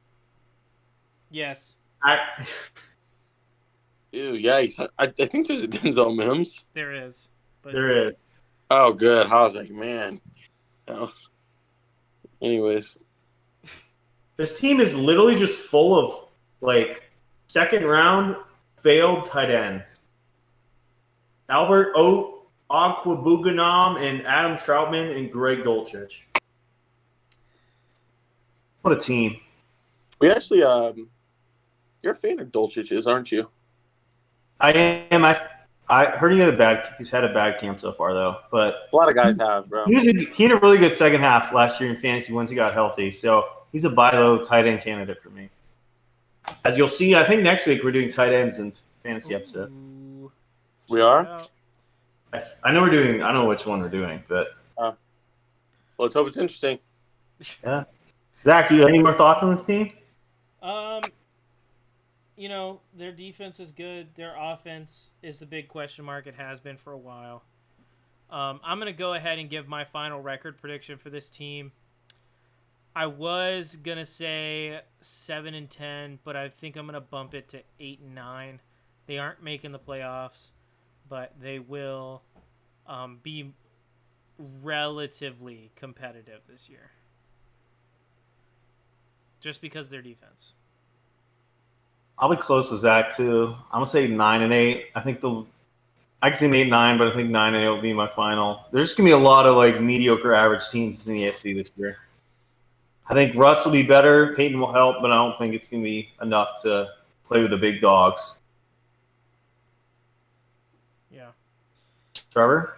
Yes. Ew, yikes. I think there's a Denzel Mims. There is. But There is. Oh, good. I was like, man. Anyways. This team is literally just full of, like, second-round failed tight ends. Albert Okwuegbunam and Adam Troutman and Greg Dulcich. What a team. We actually, you're a fan of Dulcich's, aren't you? I am. I heard he's had a bad camp so far, though. But A lot of guys have, bro. he had a really good second half last year in fantasy once he got healthy. So he's a buy low tight end candidate for me. As you'll see, I think next week we're doing tight ends in fantasy episode. Ooh, We are? I know we're doing. I don't know which one we're doing, but Well, let's hope it's interesting. yeah. Zach, you have any more thoughts on this team? Their defense is good. Their offense is the big question mark. It has been for a while. I'm going to go ahead and give my final record prediction for this team. I was going to say 7-10, but I think I'm going to bump it to 8-9. They aren't making the playoffs, but they will be relatively competitive this year. Just because of their defense. I'll be close with Zach too. I'm gonna say 9-8. I can say 8-9, but I think 9-8 will be my final. There's just gonna be a lot of like mediocre average teams in the AFC this year. I think Russ will be better. Peyton will help, but I don't think it's gonna be enough to play with the big dogs. Yeah. Trevor?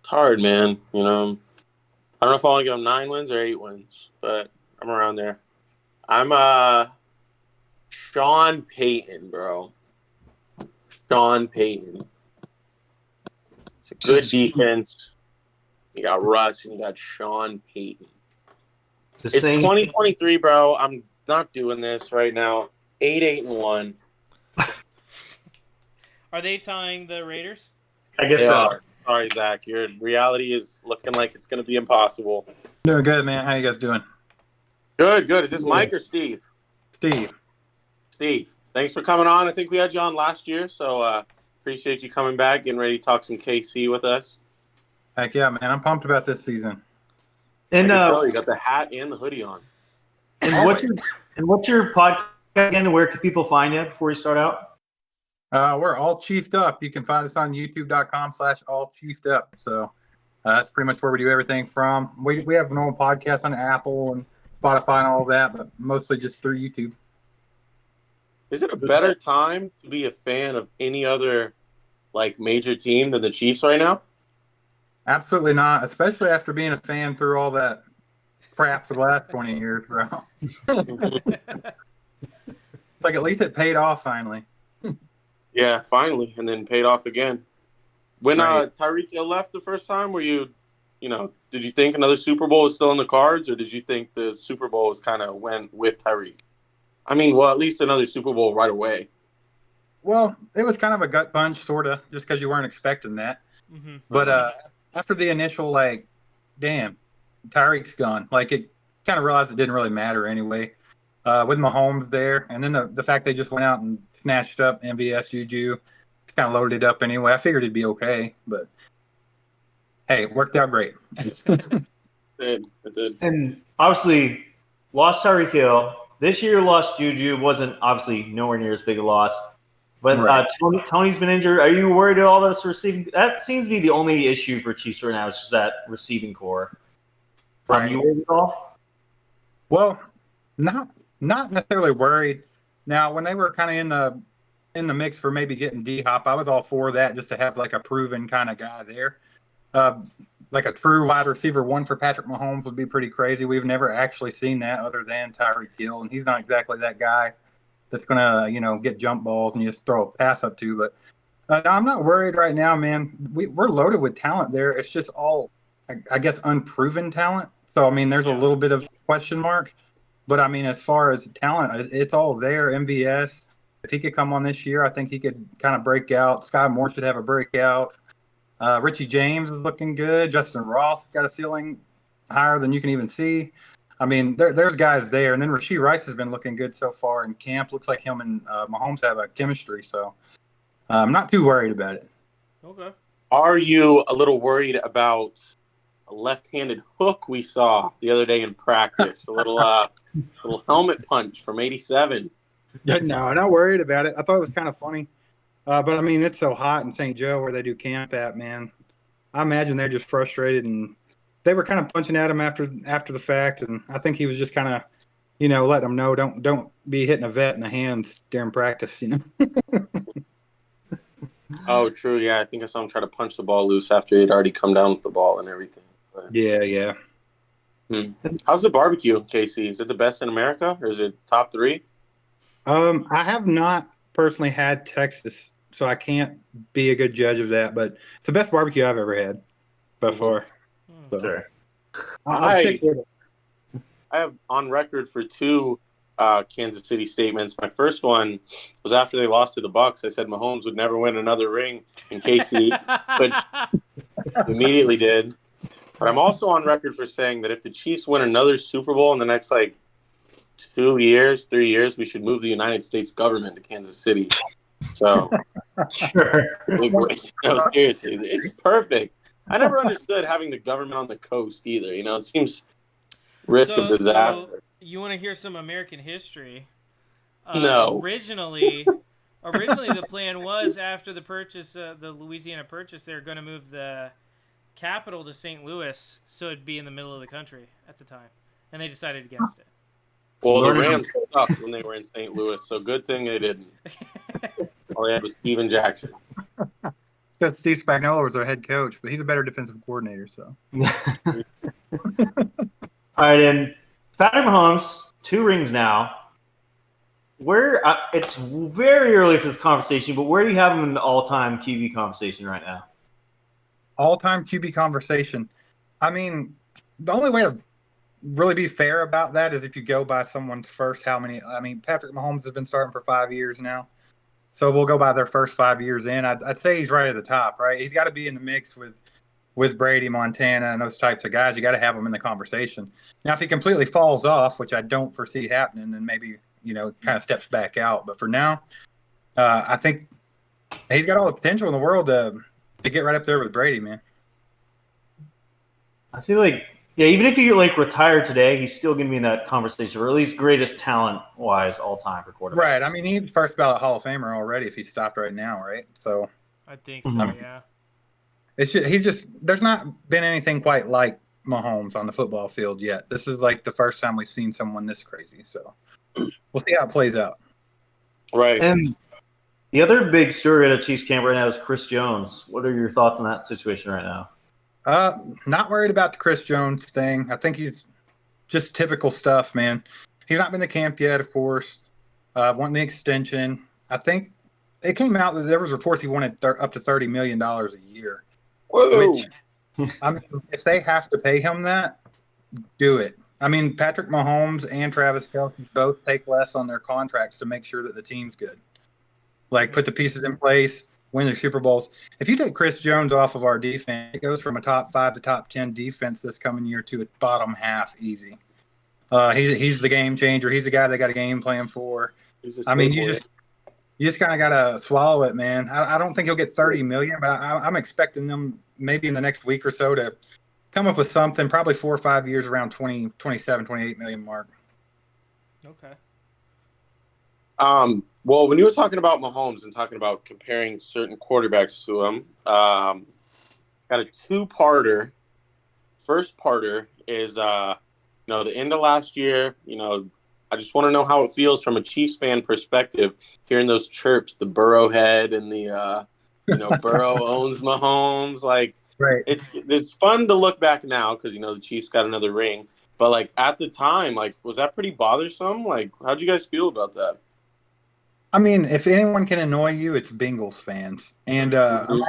It's hard, man. I don't know if I want to give them 9 wins or 8 wins, but I'm around there. I'm Sean Payton, bro. Sean Payton. It's a good defense. You got Russ and you got Sean Payton. It's 2023, bro. I'm not doing this right now. 8-1. Are they tying the Raiders? I guess so. Sorry, Zach. Your reality is looking like it's going to be impossible. Doing good, man. How you guys doing? Good. Is this Mike or Steve? Steve. Thanks for coming on. I think we had you on last year, so appreciate you coming back, getting ready to talk some KC with us. Heck yeah, man. I'm pumped about this season. And I can tell you got the hat and the hoodie on. And what's your podcast again? Where can people find you before you start out? We're All Chiefed Up. You can find us on youtube.com/allchiefedup. So that's pretty much where we do everything from. We have an old podcast on Apple and Spotify and all of that, but mostly just through YouTube. Is it a better time to be a fan of any other major team than the Chiefs right now? Absolutely not, especially after being a fan through all that crap for the last 20 years, bro. It's like at least it paid off finally. Yeah, finally, and then paid off again. When Right. Tyreek Hill left the first time, were you did you think another Super Bowl was still in the cards, or did you think the Super Bowl was kind of went with Tyreek? I mean, well, at least another Super Bowl right away. Well, it was kind of a gut punch, sort of, just because you weren't expecting that. Mm-hmm. But after the initial, damn, Tyreek's gone. It kind of realized it didn't really matter anyway. With Mahomes there, and then the fact they just went out and snatched up MVS Juju, kind of loaded it up anyway. I figured it'd be okay, but hey, it worked out great. It did. And obviously, lost Tyreek Hill. This year, lost Juju. Wasn't obviously nowhere near as big a loss. But Right. Tony's been injured. Are you worried at all about this receiving? That seems to be the only issue for Chiefs right now. Is just that receiving core. Are Right. you worried at all? Well, not necessarily worried. Now, when they were kind of in the mix for maybe getting D-Hop, I was all for that, just to have a proven kind of guy there. A true wide receiver one for Patrick Mahomes would be pretty crazy. We've never actually seen that other than Tyreek Hill, and he's not exactly that guy that's gonna get jump balls and you just throw a pass up to. But no, I'm not worried right now, man. We're loaded with talent there. It's just all, I guess, unproven talent. So I mean, there's a little bit of question mark. But I mean, as far as talent, it's all there. MVS, if he could come on this year, I think he could kind of break out. Sky Moore should have a breakout. Richie James is looking good. Justin Ross got a ceiling higher than you can even see. I mean, there's guys there. And then Rashee Rice has been looking good so far in camp. Looks like him and Mahomes have a chemistry. So I'm not too worried about it. Okay. Are you a little worried about a left-handed hook we saw the other day in practice? A little helmet punch from 87. No, not worried about it. I thought it was kind of funny. But, I mean, it's so hot in St. Joe where they do camp at, man. I imagine they're just frustrated, and they were kind of punching at him after the fact, and I think he was just kind of, letting them know, don't be hitting a vet in the hands during practice, Oh, true. Yeah, I think I saw him try to punch the ball loose after he'd already come down with the ball and everything. But, Yeah. How's the barbecue, Casey? Is it the best in America, or is it top 3? I have not personally had Texas, so I can't be a good judge of that, but it's the best barbecue I've ever had by far. So, Sure. I'll stick with it. I have on record for 2 Kansas City statements. My first one was after they lost to the Bucs. I said Mahomes would never win another ring, and Casey immediately did. But I'm also on record for saying that if the Chiefs win another Super Bowl in the next 2 years, 3 years, we should move the United States government to Kansas City. So, Sure. seriously, it's perfect. I never understood having the government on the coast either. It seems risk of disaster. So you want to hear some American history? No. Originally, the plan was after the purchase, the Louisiana purchase, they were going to move the capital to St. Louis, so it'd be in the middle of the country at the time, and they decided against it. Well, the Rams sucked when they were in St. Louis, so good thing they didn't. All they had was Steven Jackson. Because Steve Spagnuolo was our head coach, but he's a better defensive coordinator. So, All right, and Patrick Mahomes, 2 rings now. It's very early for this conversation, but where do you have him in the all-time QB conversation right now? All-time QB conversation. I mean, the only way to really be fair about that is if you go by someone's first Patrick Mahomes has been starting for 5 years now. So we'll go by their first 5 years in. I'd say he's right at the top, right? He's got to be in the mix with Brady, Montana, and those types of guys. You got to have him in the conversation. Now, if he completely falls off, which I don't foresee happening, then maybe, kind of steps back out. But for now, I think he's got all the potential in the world to get right up there with Brady, man. I feel like, even if he retired today, he's still going to be in that conversation, or at least greatest talent-wise all time for quarterbacks. Right. I mean, he's first ballot Hall of Famer already if he stopped right now, right? So I think so, yeah. There's not been anything quite like Mahomes on the football field yet. This is like the first time we've seen someone this crazy. So we'll see how it plays out. Right. And the other big story at a Chiefs camp right now is Chris Jones. What are your thoughts on that situation right now? Not worried about the Chris Jones thing. I think he's just typical stuff, man. He's not been to camp yet, of course. Wanting the extension. I think it came out that there was reports he wanted up to $30 million a year. Whoa. Which, I mean, if they have to pay him that, do it. I mean, Patrick Mahomes and Travis Kelce both take less on their contracts to make sure that the team's good. Like, put the pieces in place, win the Super Bowls. If you take Chris Jones off of our defense, it goes from a top 5 to top 10 defense this coming year to a bottom half easy. He's the game changer. He's the guy they got a game plan for. I mean, you just kind of got to swallow it, man. I don't think he'll get $30 million, but I'm expecting them maybe in the next week or so to come up with something, probably 4 or 5 years around 27, 28 million mark. Okay. Well, when you were talking about Mahomes and talking about comparing certain quarterbacks to him, got a two-parter. First parter is, the end of last year, I just want to know how it feels from a Chiefs fan perspective, hearing those chirps, the Burrow head and the, Burrow owns Mahomes. Like, right. It's fun to look back now because, the Chiefs got another ring. But, like, at the time, like, was that pretty bothersome? Like, how'd you guys feel about that? I mean, if anyone can annoy you, it's Bengals fans. And I'm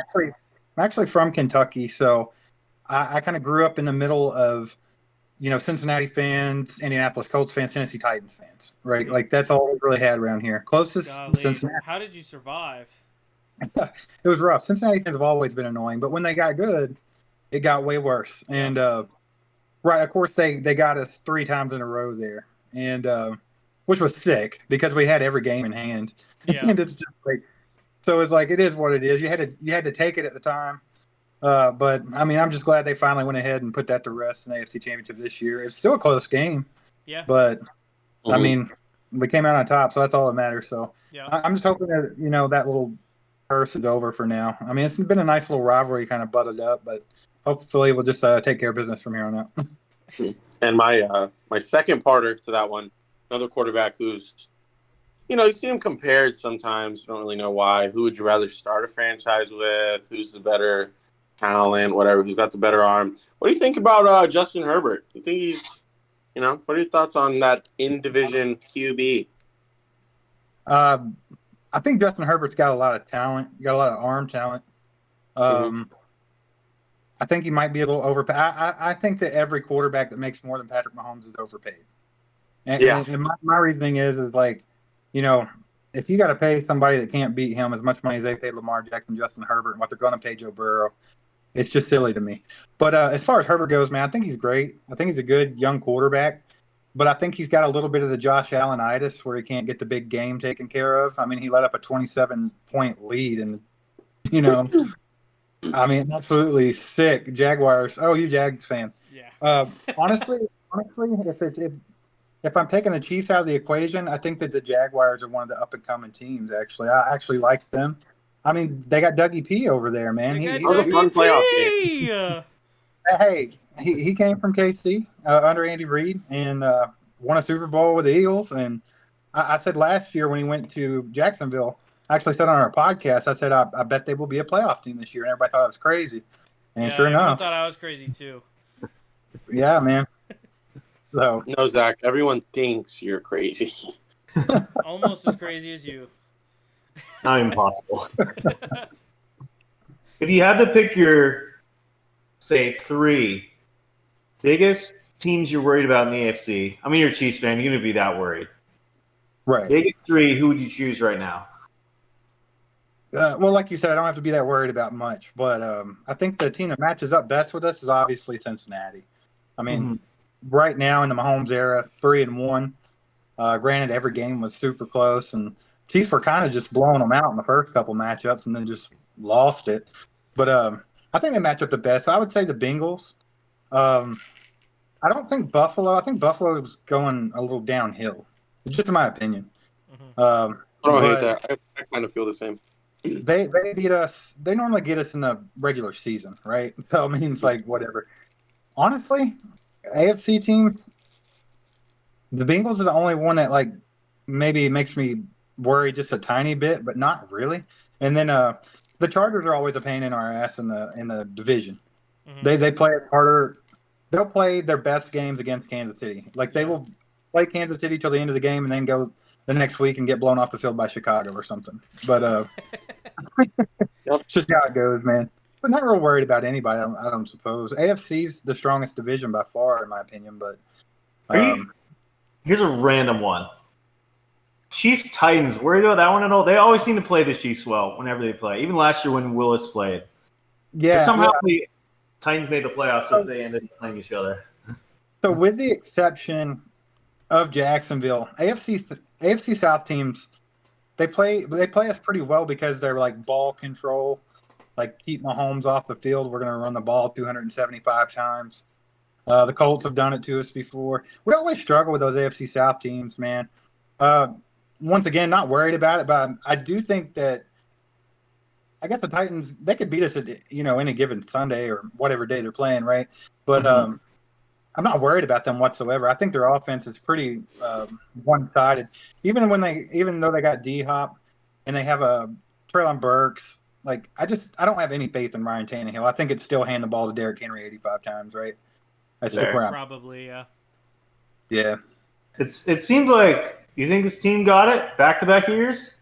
actually from Kentucky, so I kind of grew up in the middle of, Cincinnati fans, Indianapolis Colts fans, Tennessee Titans fans, right? Like, that's all we really had around here. Closest Golly, Cincinnati. how did you survive? It was rough. Cincinnati fans have always been annoying, but when they got good, it got way worse. And, right, of course, they got us 3 times in a row there. And, which was sick because we had every game in hand. Yeah. And it's just like, so it's like, it is what it is. You had to take it at the time. But I mean, I'm just glad they finally went ahead and put that to rest in the AFC Championship this year. It's still a close game. Yeah. But I mean, we came out on top, so that's all that matters. So yeah. I'm just hoping that, that little curse is over for now. I mean, it's been a nice little rivalry kind of butted up, but hopefully we'll just take care of business from here on out. And my second parter to that one, another quarterback who's, you see him compared sometimes. You don't really know why. Who would you rather start a franchise with? Who's the better talent? Whatever. Who's got the better arm? What do you think about Justin Herbert? You think he's, what are your thoughts on that in-division QB? I think Justin Herbert's got a lot of talent. Got a lot of arm talent. I think he might be a little overpaid. I think that every quarterback that makes more than Patrick Mahomes is overpaid. And, and my reasoning is like, if you got to pay somebody that can't beat him as much money as they paid Lamar Jackson, Justin Herbert, and what they're going to pay Joe Burrow, it's just silly to me. But as far as Herbert goes, man, I think he's great. I think he's a good young quarterback. But I think he's got a little bit of the Josh Allen-itis where he can't get the big game taken care of. I mean, he let up a 27-point lead and, I mean, absolutely sick. Jaguars. Oh, you Jags fan. Yeah. Honestly, if I'm taking the Chiefs out of the equation, I think that the Jaguars are one of the up-and-coming teams, actually. I actually like them. I mean, they got Dougie P over there, man. That was a fun playoff game. Hey, he came from KC under Andy Reid and won a Super Bowl with the Eagles. And I said last year when he went to Jacksonville, I actually said on our podcast, I said, I bet they will be a playoff team this year. And everybody thought I was crazy. And sure enough. I thought I was crazy too. Yeah, man. So no, Zach, everyone thinks you're crazy. Almost as crazy as you. Not even possible. If you had to pick your, say, 3 biggest teams you're worried about in the AFC, I mean, you're a Chiefs fan. You're going to be that worried. Right. Biggest 3, who would you choose right now? Well, like you said, I don't have to be that worried about much. But I think the team that matches up best with us is obviously Cincinnati. I mean, right now in the Mahomes era, 3-1. Granted, every game was super close, and Chiefs were kind of just blowing them out in the first couple matchups and then just lost it. But I think they match up the best. So I would say the Bengals. I don't think Buffalo. I think Buffalo is going a little downhill. Just in my opinion. I don't hate that. I kind of feel the same. They beat us. They normally get us in the regular season, right? So I mean, it's like whatever. Honestly, AFC teams, the Bengals is the only one that like maybe makes me worry just a tiny bit, but not really. And then the Chargers are always a pain in our ass in the division. They play it harder. They'll play their best games against Kansas City. Like they will play Kansas City till the end of the game and then go the next week and get blown off the field by Chicago or something. But it's just how it goes, man. But not real worried about anybody, I don't suppose. AFC's the strongest division by far, in my opinion. But here's a random one. Chiefs Titans, worried about that one at all? They always seem to play the Chiefs well whenever they play. Even last year when Willis played. Yeah. Somehow the Titans made the playoffs if they ended up playing each other. So with the exception of Jacksonville, AFC South teams, they play us pretty well because they're like ball control, like keep Mahomes off the field. We're going to run the ball 275 times. The Colts have done it to us before. We always struggle with those AFC South teams, man. Once again, not worried about it, but I do think that I got the Titans. They could beat us at any given Sunday or whatever day they're playing, right? But I'm not worried about them whatsoever. I think their offense is pretty one-sided. Even though they got D-Hop and they have a Treylon Burks, like I don't have any faith in Ryan Tannehill. I think it's still hand the ball to Derrick Henry 85 times, right? That's just where I'm. Probably, yeah. Yeah. It seems like you think this team got it back-to-back years?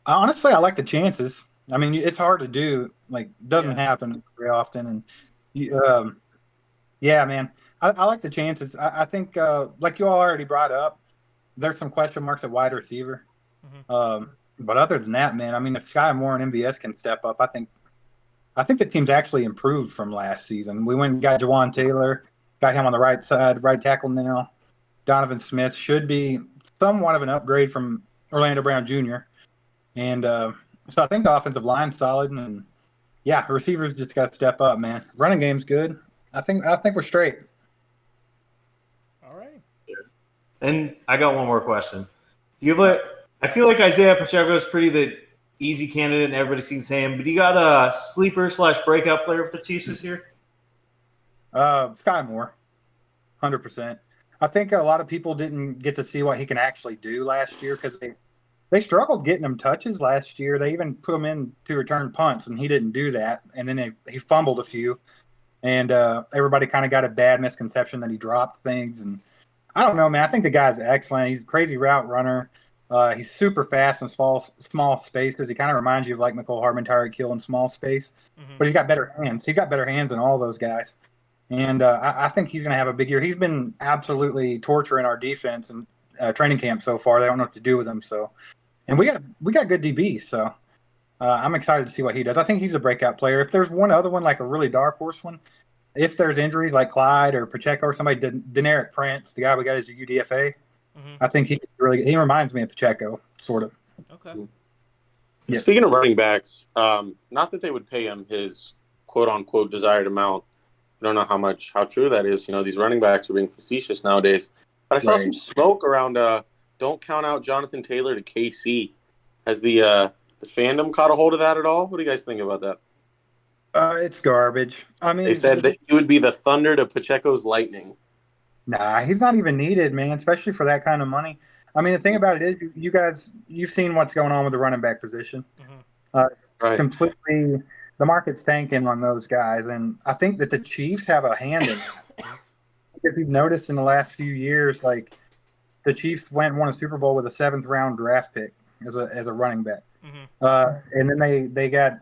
Honestly, I like the chances. I mean, it's hard to do. Like, doesn't happen very often. And yeah, man, I like the chances. I think, like you all already brought up, there's some question marks at wide receiver. But other than that, man, I mean, if Sky Moore and MVS can step up, I think the team's actually improved from last season. We went and got Jawan Taylor, got him on the right side, right tackle now. Donovan Smith should be somewhat of an upgrade from Orlando Brown Jr. And so I think the offensive line's solid, and yeah, receivers just got to step up, man. Running game's good. I think we're straight. All right. And I got one more question. I feel like Isaiah Pacheco is pretty the easy candidate, and everybody sees him. But you got a sleeper/breakout player for the Chiefs this year? Sky Moore, 100%. I think a lot of people didn't get to see what he can actually do last year because they struggled getting him touches last year. They even put him in to return punts, and he didn't do that. And then he fumbled a few, and everybody kind of got a bad misconception that he dropped things. And I don't know, man. I think the guy's excellent. He's a crazy route runner. He's super fast in small spaces. He kind of reminds you of like McCole Hardman, Tyreek Hill in small space. But he's got better hands. He's got better hands than all those guys. And I think he's going to have a big year. He's been absolutely torturing our defense and training camp so far. They don't know what to do with him. So, and we got good DBs. So I'm excited to see what he does. I think he's a breakout player. If there's one other one, like a really dark horse one, if there's injuries like Clyde or Pacheco or somebody, Deneric Prince, the guy we got as a UDFA, I think he reminds me of Pacheco, sort of. Okay. Yeah. Speaking of running backs, not that they would pay him his quote-unquote desired amount. I don't know how true that is. These running backs are being facetious nowadays. But I saw some smoke around don't count out Jonathan Taylor to KC. Has the fandom caught a hold of that at all? What do you guys think about that? It's garbage. I mean, they said that he would be the thunder to Pacheco's lightning. Nah, he's not even needed, man, especially for that kind of money. I mean, the thing about it is, you guys, you've seen what's going on with the running back position. Completely, the market's tanking on those guys, and I think that the Chiefs have a hand in it. If you've noticed in the last few years, like the Chiefs went and won a Super Bowl with a 7th round draft pick as a running back. Mm-hmm. And then they got,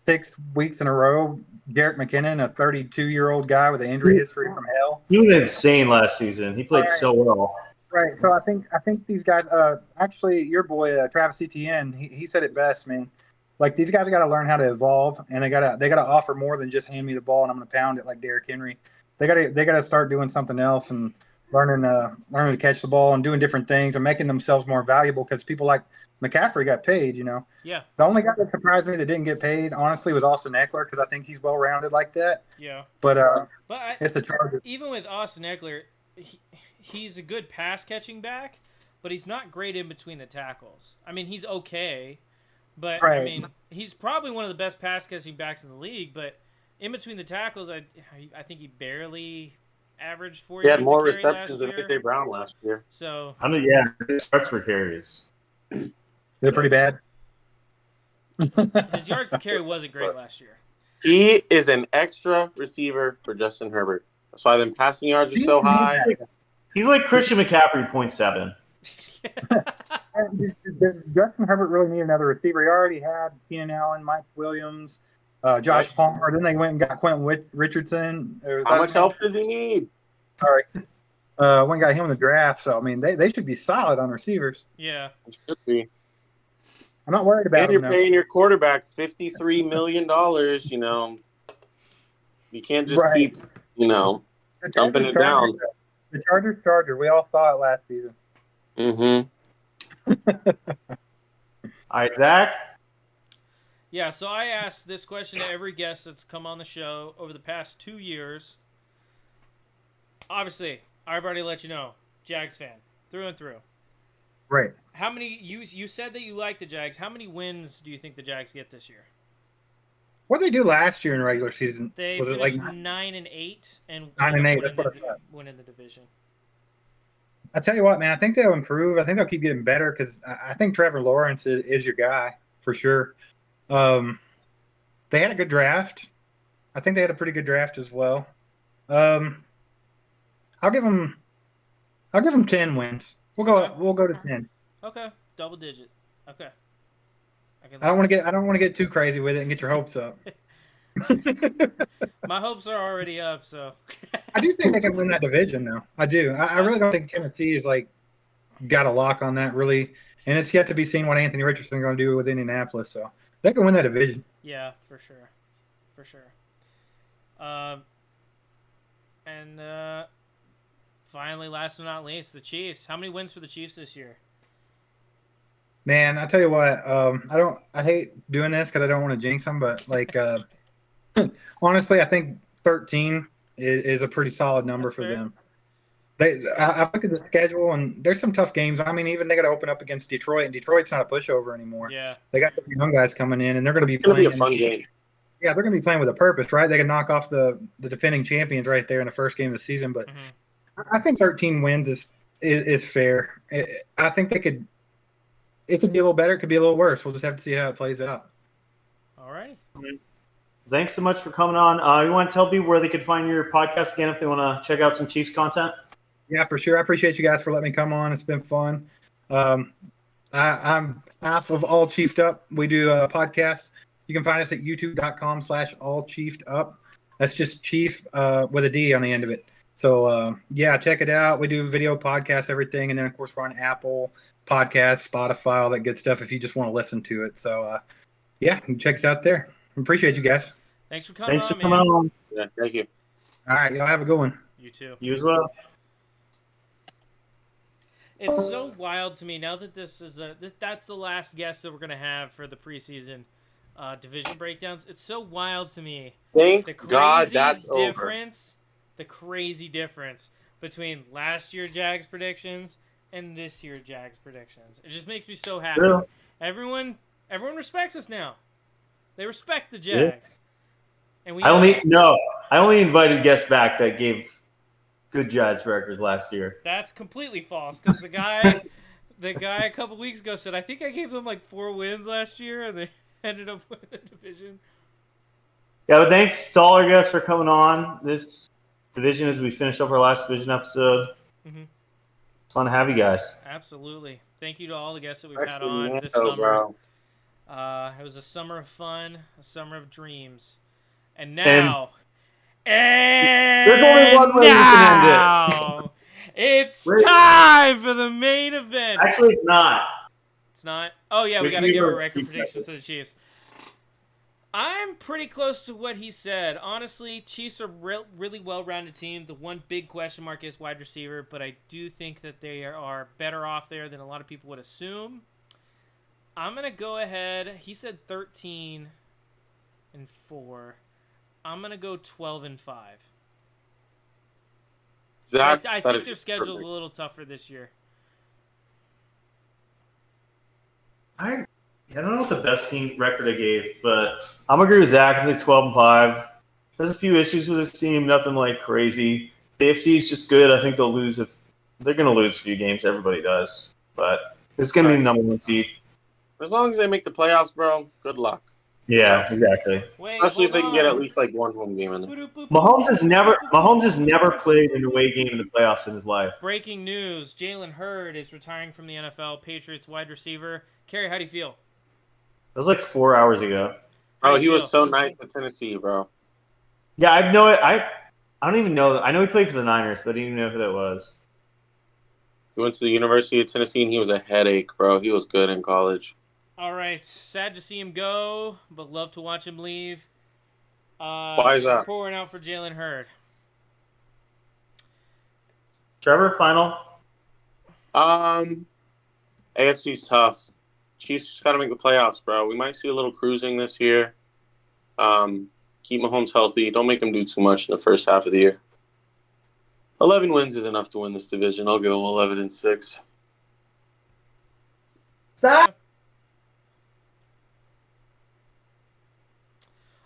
6 weeks in a row, Jerick McKinnon, a 32-year-old guy with an injury history from hell. He was insane last season. He played so well. Right. So I think these guys, actually your boy Travis Etienne, he said it best, man. Like, these guys got to learn how to evolve, and they got to offer more than just hand me the ball and I'm going to pound it like Derrick Henry. They got to start doing something else and learning to catch the ball and doing different things and making themselves more valuable, because people like McCaffrey got paid, Yeah. The only guy that surprised me that didn't get paid, honestly, was Austin Eckler, because I think he's well-rounded like that. Yeah. But it's the Chargers. Even with Austin Eckler, he's a good pass-catching back, but he's not great in between the tackles. I mean, he's okay, but Right. I mean, he's probably one of the best pass-catching backs in the league, but in between the tackles, I think he barely averaged 40 He had yards more a carry receptions last than year. A.J. Brown last year. So I mean, yeah, his yards per carry is. They're pretty bad. his yards per carry wasn't great last year. He is an extra receiver for Justin Herbert. That's why them passing yards are so high. He's like Christian McCaffrey, 0.7. Does Justin Herbert really need another receiver? He already had Keenan Allen, Mike Williams, Josh Palmer. Then they went and got Quentin Richardson. How much help does he need? Sorry. Went and got him in the draft. So, I mean, they should be solid on receivers. Yeah. It should be. I'm not worried about And him. you're paying your quarterback $53 million, You can't just keep, dumping it down. The Chargers. We all saw it last season. Mm-hmm. All right, Zach. Yeah, so I asked this question to every guest that's come on the show over the past 2 years. Obviously, I've already let you know, Jags fan, through and through. Right. How many, you said that you like the Jags. How many wins do you think the Jags get this year? What did they do last year in regular season? They Was it finished like 9-8 and 9-8? That's what I thought. winning the division. I tell you what, man, I think they'll improve. I think they'll keep getting better, because I think Trevor Lawrence is your guy for sure. They had a good draft. I think they had a pretty good draft as well. I'll give them 10 wins. We'll go to 10. Okay, double digits. Okay. I don't want to get too crazy with it and get your hopes up. My hopes are already up, so. I do think they can win that division, though. I do. I really don't think Tennessee is got a lock on that, really. And it's yet to be seen what Anthony Richardson is going to do with Indianapolis. So they can win that division. Yeah, for sure. For sure. Finally, last but not least, the Chiefs. How many wins for the Chiefs this year? Man, I tell you what, I hate doing this because I don't want to jinx them, but honestly, I think 13 is a pretty solid number. That's for fair. Them. I look at the schedule, and there's some tough games. I mean, even they got to open up against Detroit, and Detroit's not a pushover anymore. Yeah, they got the young guys coming in, and they're going to be playing. It's going to be a fun game. Yeah, they're going to be playing with a purpose, right? They can knock off the defending champions right there in the first game of the season. But I think 13 wins is fair. I think it could be a little better. It could be a little worse. We'll just have to see how it plays out. All right. Thanks so much for coming on. You want to tell people where they could find your podcast again if they want to check out some Chiefs content? Yeah, for sure. I appreciate you guys for letting me come on. It's been fun. I'm half of All Chiefed Up. We do a podcast. You can find us at youtube.com/allchievedup. That's just Chief with a D on the end of it. So, check it out. We do video podcasts, everything. And then, of course, we're on Apple Podcasts, Spotify, all that good stuff if you just want to listen to it. So, check us out there. Appreciate you guys. Thanks for coming Thanks for coming on. Yeah, thank you. All right, y'all have a good one. You too. You as well. It's so wild to me now that that's the last guest that we're gonna have for the preseason division breakdowns. It's so wild to me. Thank God that's difference, over. The crazy difference between last year Jags predictions and this year Jags predictions. It just makes me so happy. Yeah. Everyone respects us now. They respect the Jags. Yeah. And I only invited guests back that gave good Jags records last year. That's completely false because the guy a couple weeks ago said I think I gave them 4 wins last year and they ended up winning the division. Yeah, but thanks to all our guests for coming on this division as we finish up our last division episode. It's fun to have you guys. Absolutely. Thank you to all the guests that we've had Actually, on man, this oh, summer. bro. It was a summer of fun, a summer of dreams. And There's now, only one way you can end it. it's Wait. time for the main event. Actually, it's not. It's not. Oh, yeah, we We got have to to give give our our record Chiefs predictions record. to the Chiefs. I'm pretty close to what he said. Honestly, Chiefs are really well-rounded team. The one big question mark is wide receiver, but I do think that they are better off there than a lot of people would assume. I'm going to go ahead. He said 13-4. I'm going to go 12-5. Zach, I that think is their schedule's perfect. a little tougher this year. I don't know what the best team record I gave, but I'm agree with Zach. I say 12-5. There's a few issues with this team, nothing like crazy. The AFC is just good. I think they'll lose if they're going to lose a few games. Everybody does, but it's going to be the number 1 seed. As long as they make the playoffs, bro, good luck. Yeah, exactly. Wait, Especially if hold they can get at on. least like one home game in there. Mahomes has never played an away game in the playoffs in his life. Breaking news: Jalen Hurd is retiring from the NFL. Patriots wide receiver. Kerry, how do you feel? That was like 4 hours ago. How Oh, do he you was feel? so nice at Tennessee, bro. Yeah, I know it. I don't even know. I know he played for the Niners, but I didn't even know who that was. He went to the University of Tennessee, and he was a headache, bro. He was good in college. All right, sad to see him go, but love to watch him leave. Why is that? Pouring out for Jalen Hurd. Trevor, final. AFC's tough. Chiefs just got to make the playoffs, bro. We might see a little cruising this year. Keep Mahomes healthy. Don't make him do too much in the first half of the year. 11 wins is enough to win this division. I'll go 11-6. Stop.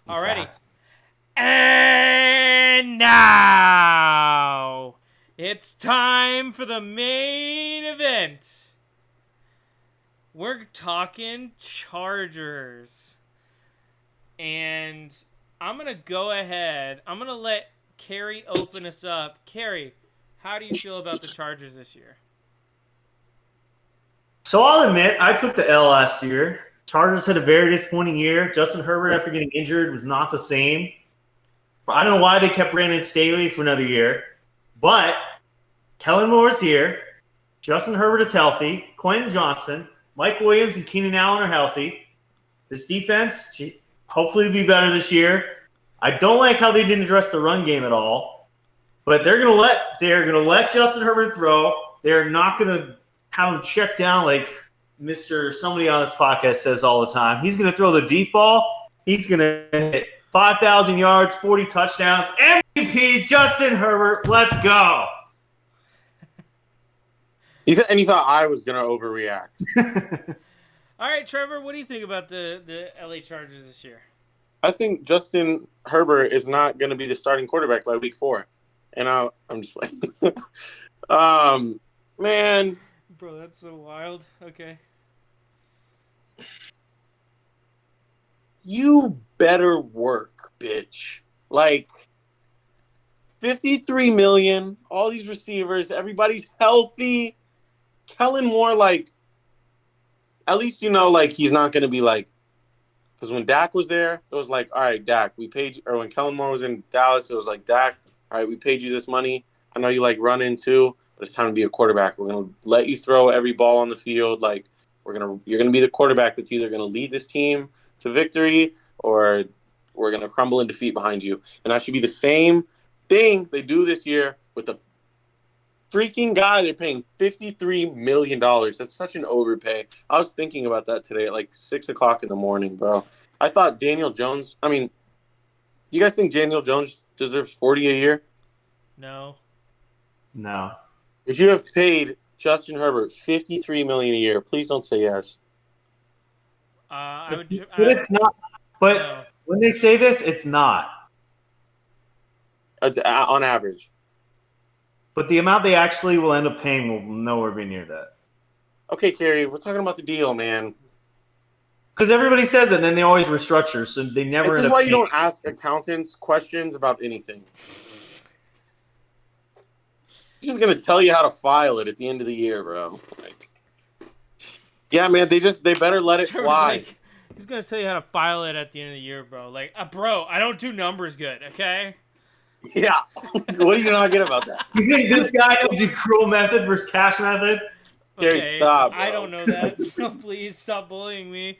Alrighty. And now it's time for the main event. We're talking Chargers. And I'm going to go ahead. I'm going to let Kerry open us up. Kerry, how do you feel about the Chargers this year? So I'll admit, I took the L last year. Chargers had a very disappointing year. Justin Herbert, after getting injured, was not the same. I don't know why they kept Brandon Staley for another year. But Kellen Moore's here. Justin Herbert is healthy. Quentin Johnson, Mike Williams, and Keenan Allen are healthy. This defense hopefully will be better this year. I don't like how they didn't address the run game at all. But they're gonna let Justin Herbert throw. They're not gonna have him shut down like Mr. Somebody on this podcast says all the time. He's gonna throw the deep ball. He's gonna hit 5,000 yards, 40 touchdowns. MVP Justin Herbert. Let's go. And you thought I was going to overreact. All right, Trevor, what do you think about the LA Chargers this year? I think Justin Herbert is not going to be the starting quarterback by week 4. And I'm just like, man. Bro, that's so wild. Okay. You better work, bitch. Like, $53 million, all these receivers, everybody's healthy. Kellen Moore, like, at least you know, like, he's not going to be like, because when Dak was there, it was like, all right, Dak, we paid you. Or when Kellen Moore was in Dallas, it was like, Dak, all right, we paid you this money. I know you like running too, but it's time to be a quarterback. We're going to let you throw every ball on the field. Like, you're going to be the quarterback that's either going to lead this team to victory or we're going to crumble in defeat behind you. And that should be the same thing they do this year with the freaking guy they're paying $53 million. That's such an overpay. I was thinking about that today at like 6 o'clock in the morning, bro. I thought Daniel Jones, you guys think Daniel Jones deserves $40 a year? No. No. Would you have paid Justin Herbert $53 million a year? Please don't say yes. I would. But it's not. But No. when they say this, it's not. It's on average. But the amount they actually will end up paying will nowhere be near that. Okay, Kerry, we're talking about the deal, man. Because everybody says it, and then they always restructure, so they never This end is up why you paying. don't ask accountants questions about anything. He's just gonna tell you how to file it at the end of the year, bro. Like, yeah, man, they better let it Trevor's fly. like, he's gonna tell you how to file it at the end of the year, bro. Like, bro, I don't do numbers good, okay? Yeah. What do you not get about that? You think this guy knows the accrual method versus cash method? Gary, Okay, stop, bro. I don't know that, so please stop bullying me.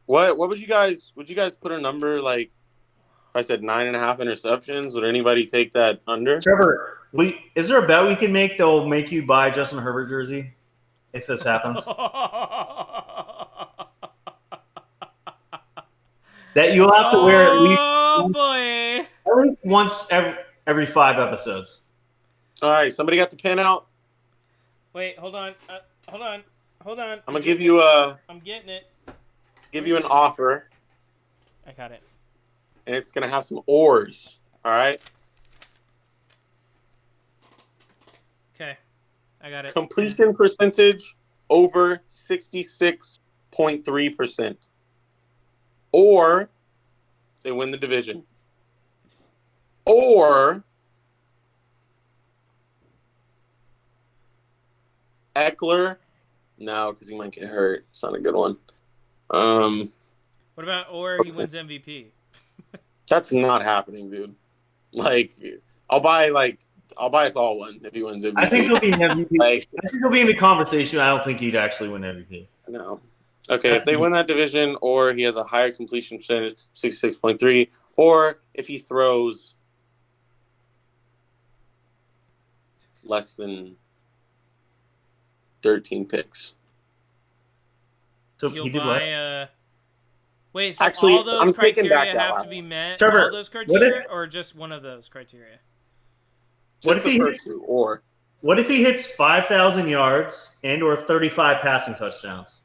What would you guys put a number like? If I said 9.5 interceptions, would anybody take that under? Trevor, is there a bet we can make that will make you buy a Justin Herbert jersey if this happens? That you'll have to wear at least once every 5 episodes. All right, somebody got the pen out. Wait, hold on. Hold on. I'm gonna give you I'm getting it. Give you an offer, I got it. and it's gonna have some ors. All right. Okay, I got it. Completion percentage over 66.3%, or they win the division, or Eckler. No, because he might get hurt. It's not a good one. What about he wins MVP? That's not happening, dude. Like, I'll buy us all one if he wins MVP. I think he'll be in MVP. Like, I think he'll be in the conversation. I don't think he'd actually win MVP. no. Okay, if they win that division, or he has a higher completion percentage, 66.3, or if he throws less than 13 picks. So He'll he did buy. Wait, so Actually, all those I'm taking back criteria that have line. to be met? Trevor, All those criteria, if- or just one of those criteria? What Just if the he first hits? two, or What if he hits 5,000 yards and or 35 passing touchdowns?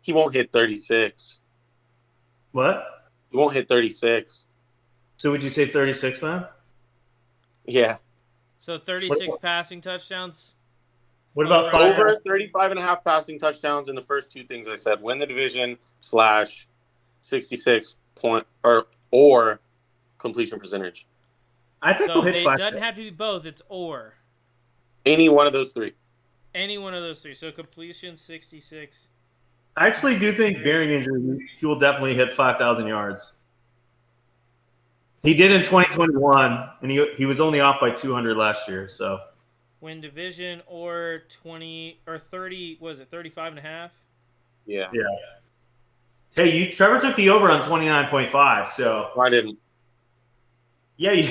he won't hit 36. What? He won't hit 36. So would you say 36 then? Yeah. So 36 passing touchdowns. What about Over- 5? Over 35.5 passing touchdowns in the first two things I said. Win the division / 66 point or completion percentage. I think So he'll hit it 5. doesn't have to be both. It's or. Any one of those three. Any one of those three. So completion 66. I actually do think bearing injury, he will definitely hit 5,000 yards. He did in 2021, and he was only off by 200 last year. So Win division or 20 or 30. What is it? 35.5. Yeah. hey, Trevor took the over on 29.5. So I didn't. yeah,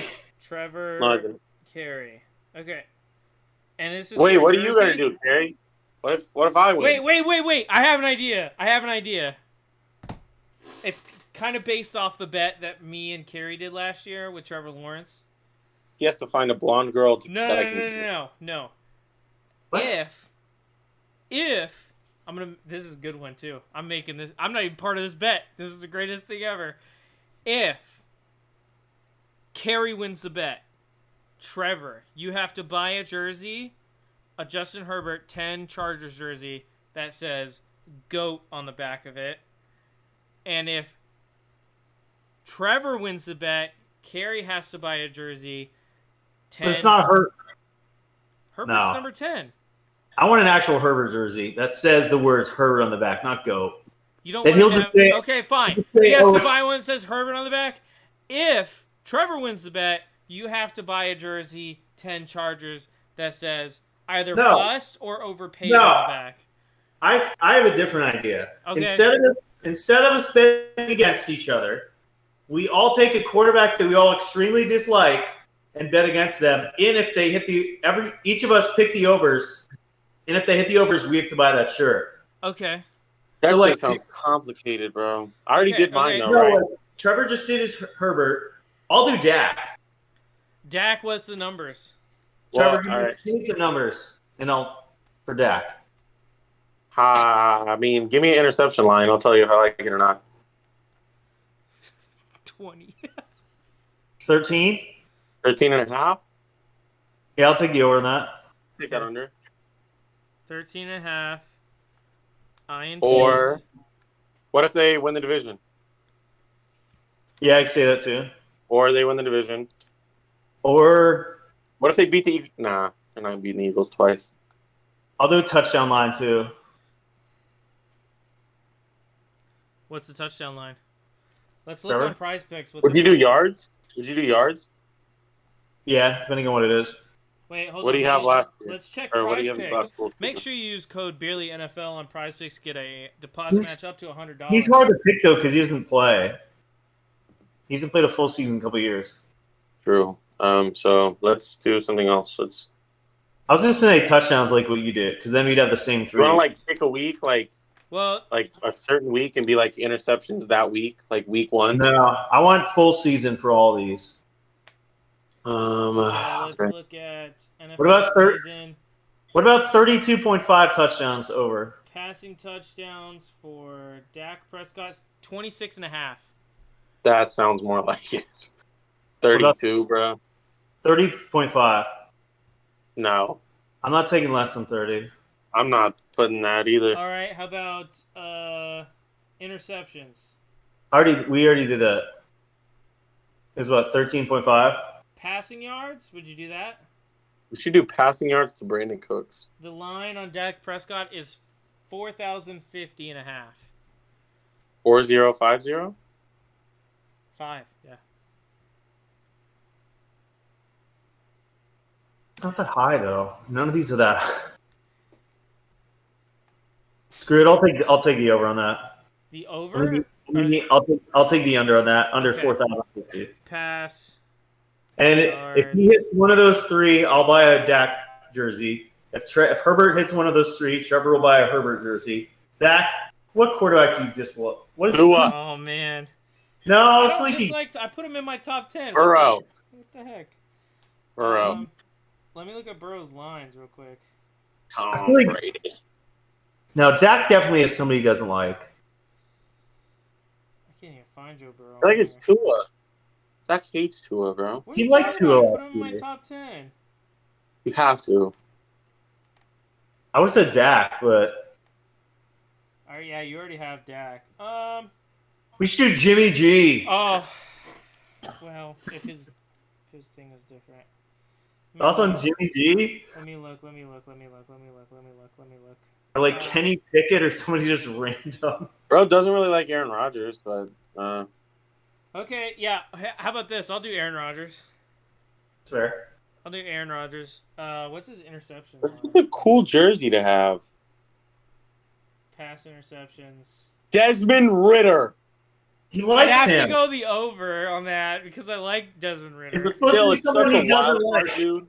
Trevor. No, I didn't. Carey. Okay. And this is Wait, for what are you Jersey? gonna do, Terry? What if I win? Wait. I have an idea. It's kind of based off the bet that me and Carey did last year with Trevor Lawrence. He has to find a blonde girl to that I can see. No. What? If this is a good one too. I'm making this. I'm not even part of this bet. This is the greatest thing ever. If Carey wins the bet, Trevor, you have to buy a jersey, a Justin Herbert 10 Chargers jersey that says GOAT on the back of it. And if Trevor wins the bet, Carey has to buy a jersey 10. but it's not Herbert. Herbert's No. number 10. I want an actual Herbert jersey that says the words Herbert on the back, not GOAT. You don't Then want he'll to just say- okay, fine. he'll just say, He has "Oh, to it's-" buy one that says Herbert on the back. If Trevor wins the bet, you have to buy a jersey 10 Chargers that says either No. bust or overpaid No. on the back. I have a different idea. Okay. Instead of us betting against each other, we all take a quarterback that we all extremely dislike and bet against them. And if they hit each of us pick the overs, and if they hit the overs, we have to buy that shirt. Okay. That So, just sounds complicated, bro. I already did mine though, No, right? Trevor just did his Herbert. I'll do Dak. Dak, what's the numbers? Trevor, all right. give me some numbers, and for Dak. I mean, give me an interception line. I'll tell you if I like it or not. 20. 13. 13.5. Yeah, I'll take the over on that. Take that under. 13.5. INTs. Or What if they win the division? Yeah, I can say that too. Or they win the division. Or What if they beat the Nah, they're not beating the Eagles twice. I'll do a touchdown line too. What's the touchdown line? Let's look Trevor? on Prize Picks. Would you do yards? Would you do yards? Yeah, depending on what it is. Wait, hold on. What do you have last year? Let's check Or what do Prize you have this Picks. last full Make season? sure you use code BeerlyNFL on Prize Picks to get a deposit match up to $100. He's hard to pick though because he doesn't play. He hasn't played a full season in a couple of years. True. So let's do something else. I was just saying touchdowns like what you did because then we'd have the same You three. want to like pick a week, like Well, a certain week, and be like interceptions that week, like week 1. No, I want full season for all these. let's Okay. look at NFL What about season. What about 32.5 touchdowns over? Passing touchdowns for Dak Prescott, 26.5. That sounds more like it. 32, bro. 30.5. No, I'm not taking less than 30. I'm not putting that either. All right, how about interceptions? We already did that. It was what, 13.5? Passing yards, would you do that? We should do passing yards to Brandon Cooks. The line on Dak Prescott is 4,050.5. 4050. 5, yeah. It's not that high though. None of these are that. Screw it. I'll take the over on that. The over? I'll take the under on that. Under Okay. 4,050. Pass. And if he hits one of those three, I'll buy a Dak jersey. If Herbert hits one of those three, Trevor will buy a Herbert jersey. Zach, what quarterback do you dislike? What is Tua. Oh, man. No, I I don't feel like dislike. I put him in my top 10. Burrow. What the heck? Burrow. Let me look at Burrow's lines real quick. Tom I feel like- Brady. Now Zach definitely is somebody he doesn't like. I can't even find Joe Burrow. I think it's Tua. Zach hates Tua, bro. What are He you liked talking about? Tua I put him in my last top 10. You have to. I would say Dak, but All right, yeah, you already have Dak. we should do Jimmy G. Oh, well, if his thing is different. Thoughts on Jimmy G? Let me look. Or like Kenny Pickett or somebody just random? Bro doesn't really like Aaron Rodgers, but Okay, yeah. How about this? I'll do Aaron Rodgers. That's fair. I'll do Aaron Rodgers. What's his interception? this is line? a cool jersey to have. Pass interceptions. Desmond Ritter. He I likes have him. to go the over on that because I like Desmond Ritter. It's supposed to Still, be it's such someone a he doesn't wild card, like. dude.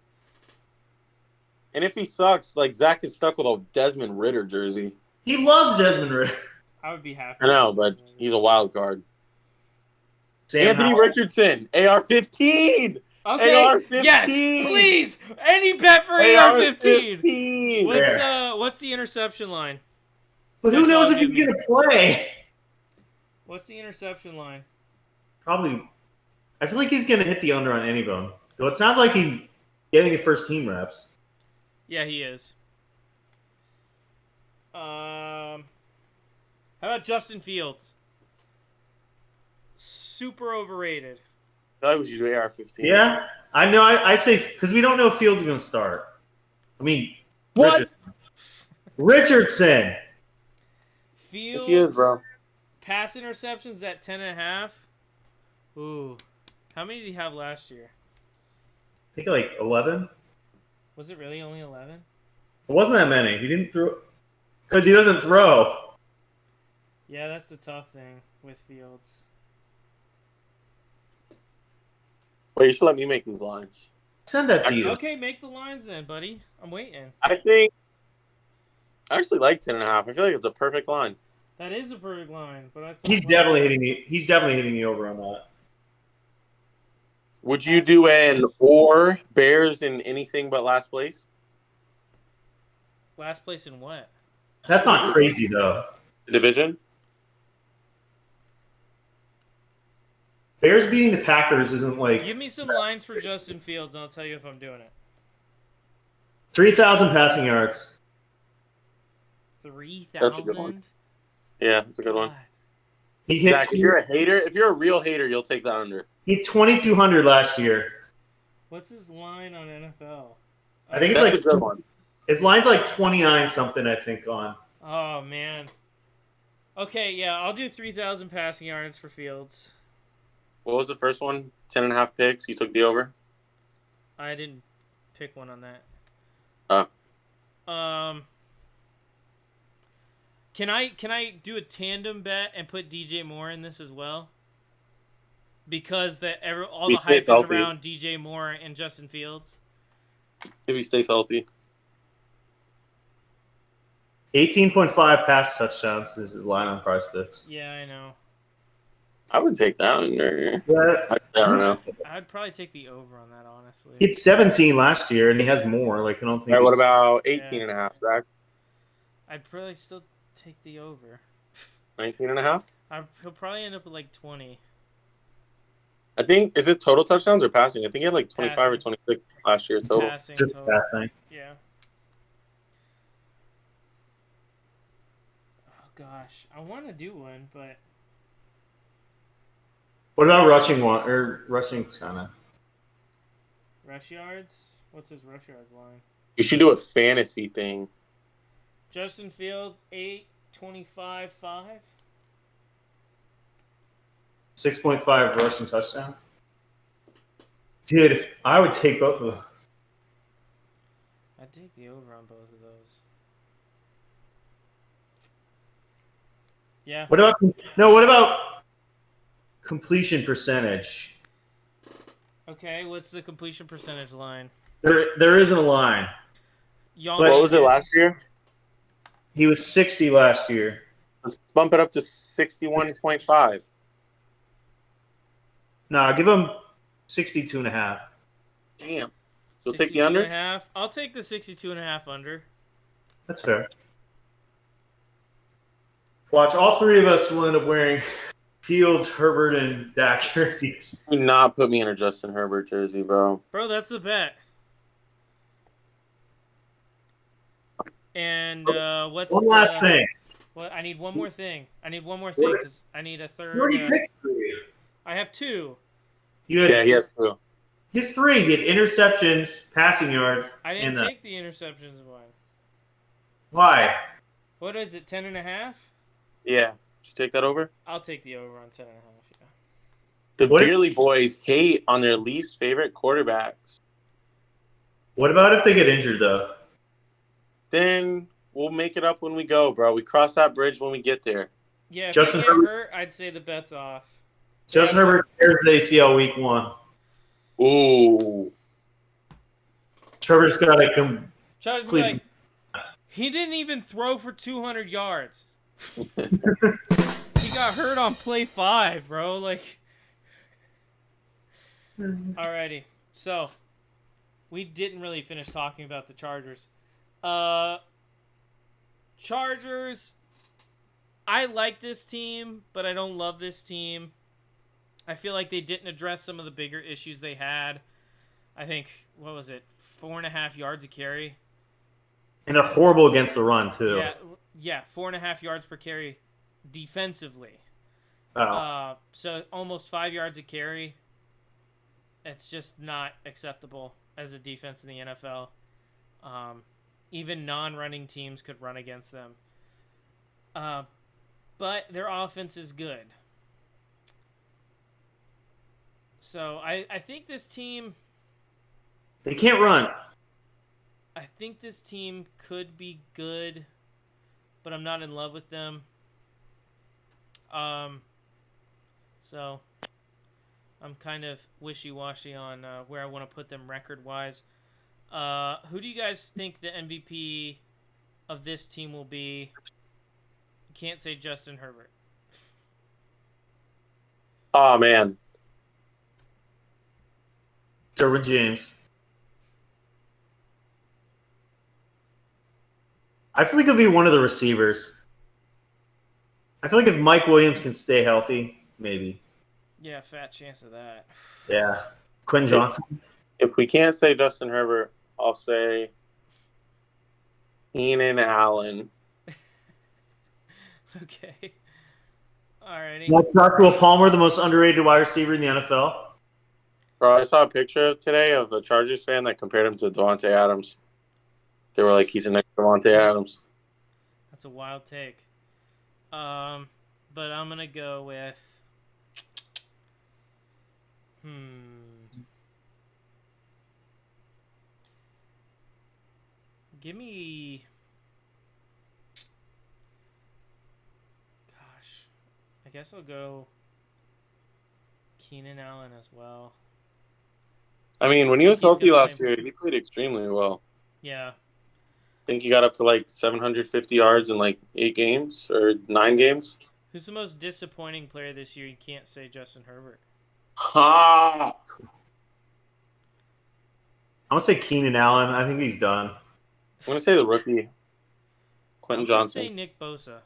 And if he sucks, like Zach is stuck with a Desmond Ritter jersey. He loves Desmond Ritter. I would be happy. I know, but he's a wild card. Sam Anthony Howell. Richardson, AR-15. Okay. AR-15. Yes, please. Any bet for AR-15. AR-15. What's the interception line? But who That's knows all if he's give me. going to play? What's the interception line? Probably. I feel like he's going to hit the under on any of them. Though it sounds like he's getting the first team reps. Yeah, he is. How about Justin Fields? Super overrated. I thought we should do AR-15. Yeah, I know. I say because we don't know if Fields is going to start. I mean, What? Richardson. Fields. Yes, he is, bro. Pass interceptions at 10.5. Ooh. How many did he have last year? I think like 11. Was it really only 11? It wasn't that many. He didn't throw because he doesn't throw. Yeah, that's the tough thing with Fields. Wait, you should let me make these lines. Send that to you. Okay, make the lines then, buddy. I'm waiting. I actually like 10.5. I feel like it's a perfect line. That is a perfect line, but that's He's definitely hitting the. He's definitely hitting the over on that. Would you do an or Bears in anything but last place? last place in what? That's not crazy though. The division? Bears beating the Packers isn't like Give me some lines for Justin Fields, and I'll tell you if I'm doing it. 3,000 passing yards. 3,000. Yeah, that's a good one. He hit. Zach, if you're a hater, if you're a real hater, you'll take that under. He hit 2,200 last year. What's his line on NFL? I think it's That's like a good one. his line's like 29 something. I think on. Oh man. Okay, yeah, I'll do 3,000 passing yards for Fields. What was the first one? 10.5 picks. You took the over. I didn't pick one on that. Can I do a tandem bet and put DJ Moore in this as well? Because all the hype is around DJ Moore and Justin Fields. If he stays healthy. 18.5 pass touchdowns is his line on Prize Picks. Yeah, I know. I would take that under. Yeah. I don't know. I'd probably take the over on that, honestly. He had 17 last year, and he has more. Like I don't think. All right, what about 18.5, Zach? I'd probably still take the over. 19.5? He'll probably end up with like 20. I think, is it total touchdowns or passing? I think he had like 25 Passing. or 26 last year total. Passing Just total. passing. Yeah. Oh gosh, I want to do one, but What about rushing one or rushing kind rush yards? What's his rush yards line? You should do a fantasy thing. Justin Fields 8.25.5. 6.5 rushing touchdowns? Dude, I would take both of them. I'd take the over on both of those. Yeah. What about completion percentage? Okay, what's the completion percentage line? There isn't a line. Y'all But- What was it last year? He was 60 last year. Let's bump it up to 61.5. No, give him 62.5. Damn. You'll take the under? 62.5. I'll take the 62.5 under. That's fair. Watch, all three of us will end up wearing Fields, Herbert, and Dak jerseys. Do not put me in a Justin Herbert jersey, bro. Bro, that's the bet. And what's One last thing. What? I need one more thing. Because I need a third. You already picked three. I have two. You had, Yeah, he has two. he has three. He had interceptions, passing yards. I didn't and take the interceptions one. Why? What is it, 10.5? Yeah. Should you take that over? I'll take the over on 10.5, yeah. The What if- Beerly boys hate on their least favorite quarterbacks. What about if they get injured, though? Then we'll make it up when we go, bro. We cross that bridge when we get there. Yeah, if Justin they get Herbert- hurt, I'd say the bet's off. Justin Herbert tears the ACL week 1. Ooh. Trevor's got to come. Charles is like, he didn't even throw for 200 yards. He got hurt on play 5, bro. Like, alrighty. So, we didn't really finish talking about the Chargers. Chargers, I like this team, but I don't love this team. I feel like they didn't address some of the bigger issues they had. I think, what was it, 4.5 yards a carry? And they're horrible against the run, too. Yeah, 4.5 yards per carry defensively. Oh. So almost 5 yards a carry. It's just not acceptable as a defense in the NFL. Even non-running teams could run against them. But their offense is good. So I think this team... They can't run. I think this team could be good, but I'm not in love with them. So I'm kind of wishy-washy on where I want to put them record-wise. Who do you guys think the MVP of this team will be? You can't say Justin Herbert. Oh, man. Derwin James. I feel like it'll be one of the receivers. I feel like if Mike Williams can stay healthy, maybe. Yeah, fat chance of that. Yeah. Quinn Johnson. If we can't say Justin Herbert, I'll say Keenan Allen. Okay. Alrighty. Now, Joshua Palmer, the most underrated wide receiver in the NFL. Bro, I saw a picture today of a Chargers fan that compared him to Devontae Adams. They were like, he's the next Devontae Adams. That's a wild take. But I'm gonna go with. Give me. Gosh, I guess I'll go. Keenan Allen as well. I mean, when he was He's healthy gonna last play- year, he played extremely well. Yeah. I think he got up to like 750 yards in like 8 games or 9 games. Who's the most disappointing player this year? You can't say Justin Herbert. Ha! I'm gonna say Keenan Allen. I think he's done. I'm going to say the rookie, Quentin I'm gonna Johnson. say Nick Bosa.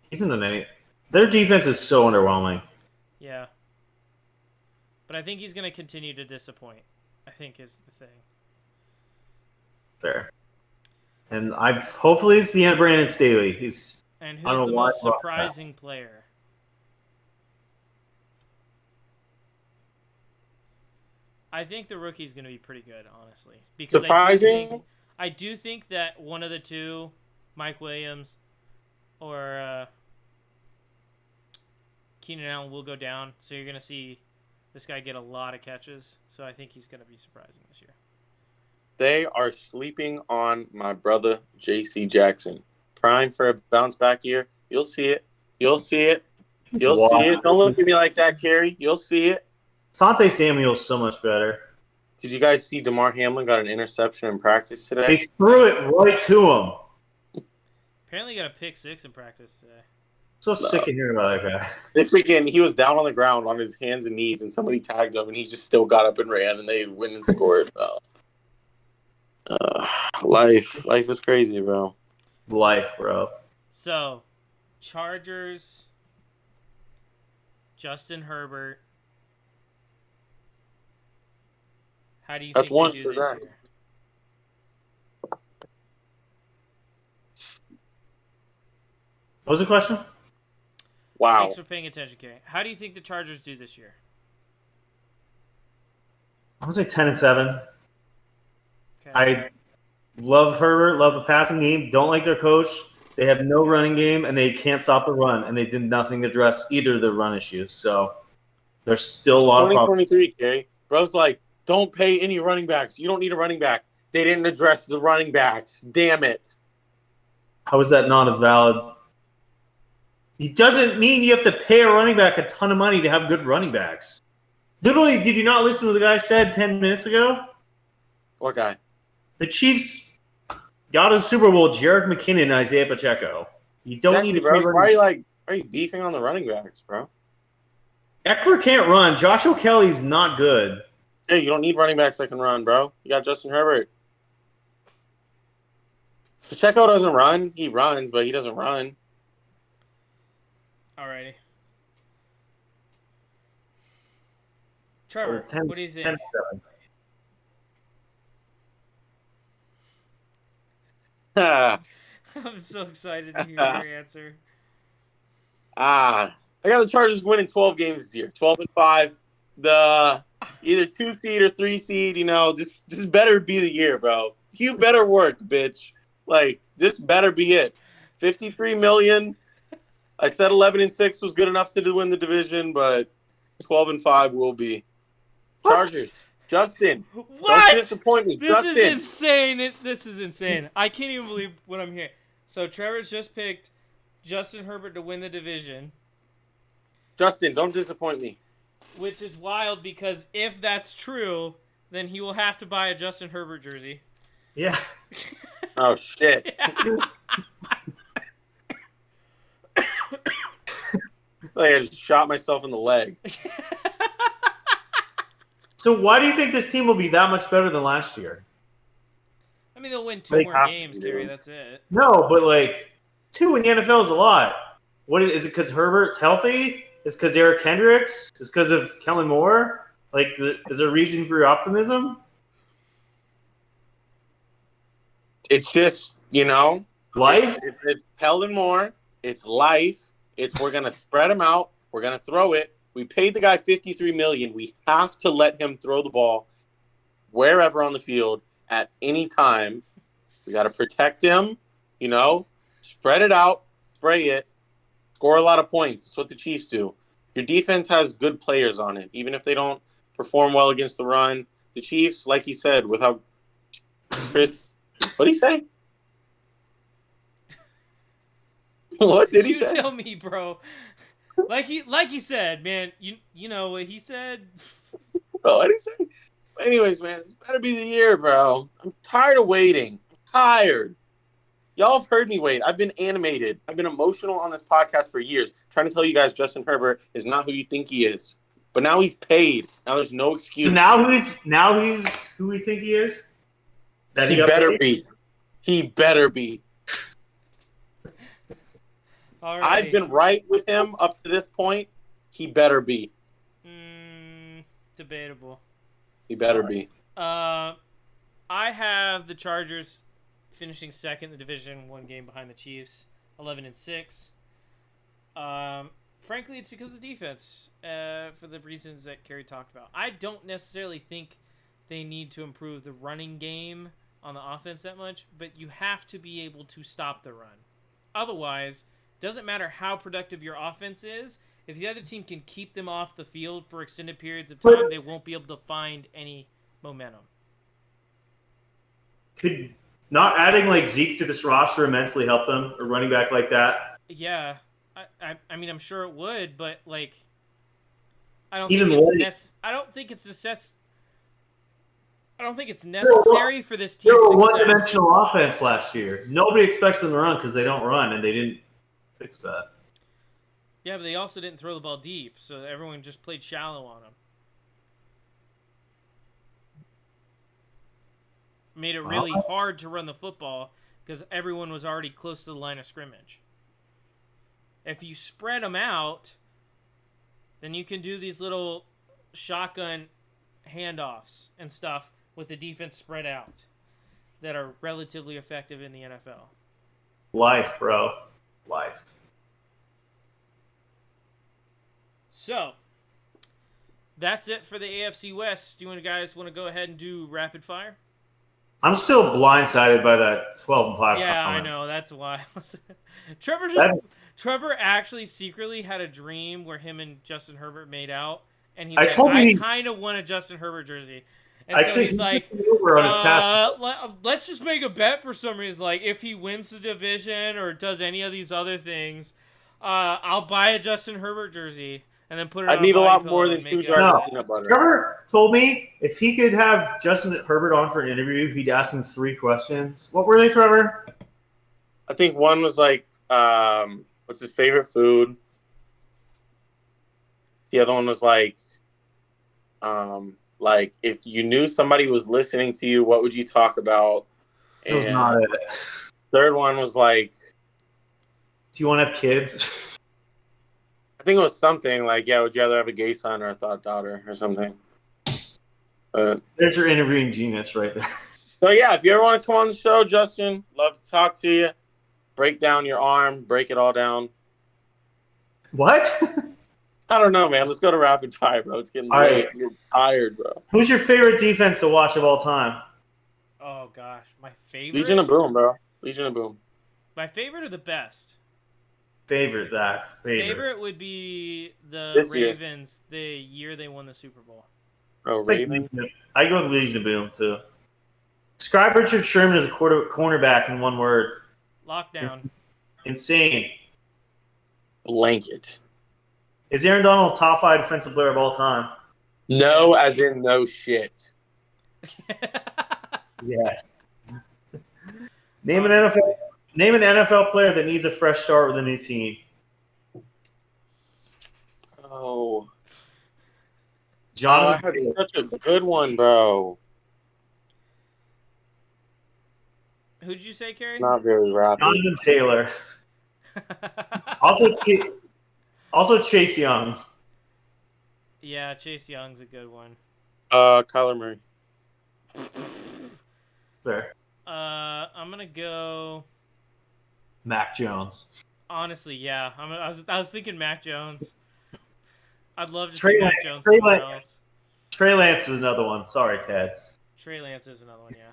He's in the night. Their defense is so underwhelming. Yeah. But I think he's gonna continue to disappoint. I think is the thing. There. And hopefully it's the end of Brandon Staley. He's And I who's don't the know why most I brought that. surprising player? I think the rookie's going to be pretty good, honestly. Because Surprising? I do think that one of the two, Mike Williams or Keenan Allen, will go down. So you're going to see this guy get a lot of catches. So I think he's going to be surprising this year. They are sleeping on my brother, J.C. Jackson. Prime for a bounce back year. You'll see it. You'll see it. You'll see it. Don't look at me like that, Kerry. You'll see it. Sante Samuel's so much better. Did you guys see DeMar Hamlin got an interception in practice today? They threw it right to him. Apparently he got a pick 6 in practice today. So sick of hearing about that guy. This weekend, he was down on the ground on his hands and knees, and somebody tagged him, and he just still got up and ran, and they went and scored. Life is crazy, bro. Life, bro. So, Chargers, Justin Herbert. How do you That's think one they do for this Zach. year? What was the question? Wow. Thanks for paying attention, Kerry. How do you think the Chargers do this year? I'm gonna say 10-7. Okay. I love Herbert, love the passing game. Don't like their coach. They have no running game, and they can't stop the run. And they did nothing to address either of the run issues. So there's still a lot of problems. 2023, Kerry. Bro's like, don't pay any running backs. You don't need a running back. They didn't address the running backs. Damn it. How is that not a valid? It doesn't mean you have to pay a running back a ton of money to have good running backs. Literally, did you not listen to the guy said 10 minutes ago? What guy? The Chiefs got a Super Bowl, Jerick McKinnon and Isaiah Pacheco. You don't Exactly, need to bro. pay Why are you beefing on the running backs, bro? Eckler can't run. Josh O'Kelly's not good. Hey, you don't need running backs that can run, bro. You got Justin Herbert. Pacheco doesn't run. He runs, but he doesn't run. Alrighty. Trevor, what do you think? 10-7. I'm so excited to hear your answer. I got the Chargers winning 12 games this year. 12-5. The either 2 seed or 3 seed, this better be the year, bro. You better work, bitch. Like, this better be it. $53 million. I said 11-6 was good enough to win the division, but 12-5 will be. Chargers. Justin. What? Don't disappoint me. This Justin. is insane. This is insane. I can't even believe what I'm hearing. So Trevor's just picked Justin Herbert to win the division, Justin, don't disappoint me. which is wild because if that's true, then he will have to buy a Justin Herbert jersey. Yeah. Oh, shit. Like I just shot myself in the leg. So why do you think this team will be that much better than last year? I mean, they'll win 2 They more have to, games, dude. Gary. That's it. No, but 2 in the NFL is a lot. What is it? Because Herbert's healthy? Is because Eric Kendricks? Is because of Kellen Moore? Is there a reason for your optimism? It's just, Life? it's Kellen Moore. It's life. We're gonna spread him out. We're gonna throw it. We paid the guy $53 million. We have to let him throw the ball wherever on the field at any time. We got to protect him. Spread it out, spray it, score a lot of points. That's what the Chiefs do. Your defense has good players on it, even if they don't perform well against the run. The Chiefs, like he said, without Chris, what did he say? What did he say? You tell me, bro. Like he said, man. You know what he said. Bro, what did he say? Anyways, man, this better be the year, bro. I'm tired of waiting. I'm tired. Y'all have heard me wait. I've been animated. I've been emotional on this podcast for years, trying to tell you guys Justin Herbert is not who you think he is. But now he's paid. Now there's no excuse. So now he's who we think he is? He better be. He better be. All right. I've been right with him up to this point. He better be. Debatable. He better be. I have the Chargers finishing second in the division, one game behind the Chiefs, 11-6. Frankly, it's because of the defense, for the reasons that Kerry talked about. I don't necessarily think they need to improve the running game on the offense that much, but you have to be able to stop the run. Otherwise, doesn't matter how productive your offense is, if the other team can keep them off the field for extended periods of time, they won't be able to find any momentum. Could not adding like Zeke to this roster immensely help them, a running back like that? Yeah, I mean, I'm sure it would, but like, I don't think it's necessary for this team's They were a success. one-dimensional offense last year. Nobody expects them to run because they don't run, and they didn't fix that. Yeah, but they also didn't throw the ball deep, so everyone just played shallow on them. Made it really hard to run the football because everyone was already close to the line of scrimmage. If you spread them out, then you can do these little shotgun handoffs and stuff with the defense spread out that are relatively effective in the NFL. Life, bro. Life. So, that's it for the AFC West. Do you guys want to go ahead and do rapid fire? I'm still blindsided by that 12-5. Yeah, I know. That's why. Trevor actually secretly had a dream where him and Justin Herbert made out, and he's I kind of want a Justin Herbert jersey. And so he's like, let's just make a bet for some reason. Like, if he wins the division or does any of these other things, I'll buy a Justin Herbert jersey and then put it on. I need a lot more than 2 jars of peanut butter. Trevor told me if he could have Justin Herbert on for an interview, he'd ask him 3 questions. What were they, Trevor? I think one was like, what's his favorite food? The other one was like if you knew somebody was listening to you, what would you talk about? That was not it. Third one was like, do you want to have kids? I think it was something like, yeah, would you rather have a gay son or a thought daughter or something? There's your interviewing genius right there. So, yeah, if you ever want to come on the show, Justin, love to talk to you. Break down your arm, break it all down. What? I don't know, man. Let's go to rapid fire, bro. It's getting late. You're tired, bro. Who's your favorite defense to watch of all time? Oh, gosh. My favorite? Legion of Boom, bro. Legion of Boom. My favorite or the best? Favorite, Zach. Favorite would be the Ravens the year they won the Super Bowl. Oh, Ravens? I go with Legion of Boom, too. Describe Richard Sherman as a cornerback in one word. Lockdown. Insane. Blanket. Is Aaron Donald top 5 defensive player of all time? No, as in no shit. Yes. Name an NFL player that needs a fresh start with a new team. Oh. Jonathan I had such a good one, bro. Who'd you say, Kerry? Not very rapid. Jonathan Taylor. Also Chase Young. Yeah, Chase Young's a good one. Kyler Murray. There. I'm gonna go Mac Jones. Honestly, yeah. I was thinking Mac Jones. I'd love to Trey see Mac Lance- Jones Trey somewhere Lance- else. Trey Lance is another one. Sorry, Ted. Trey Lance is another one, yeah.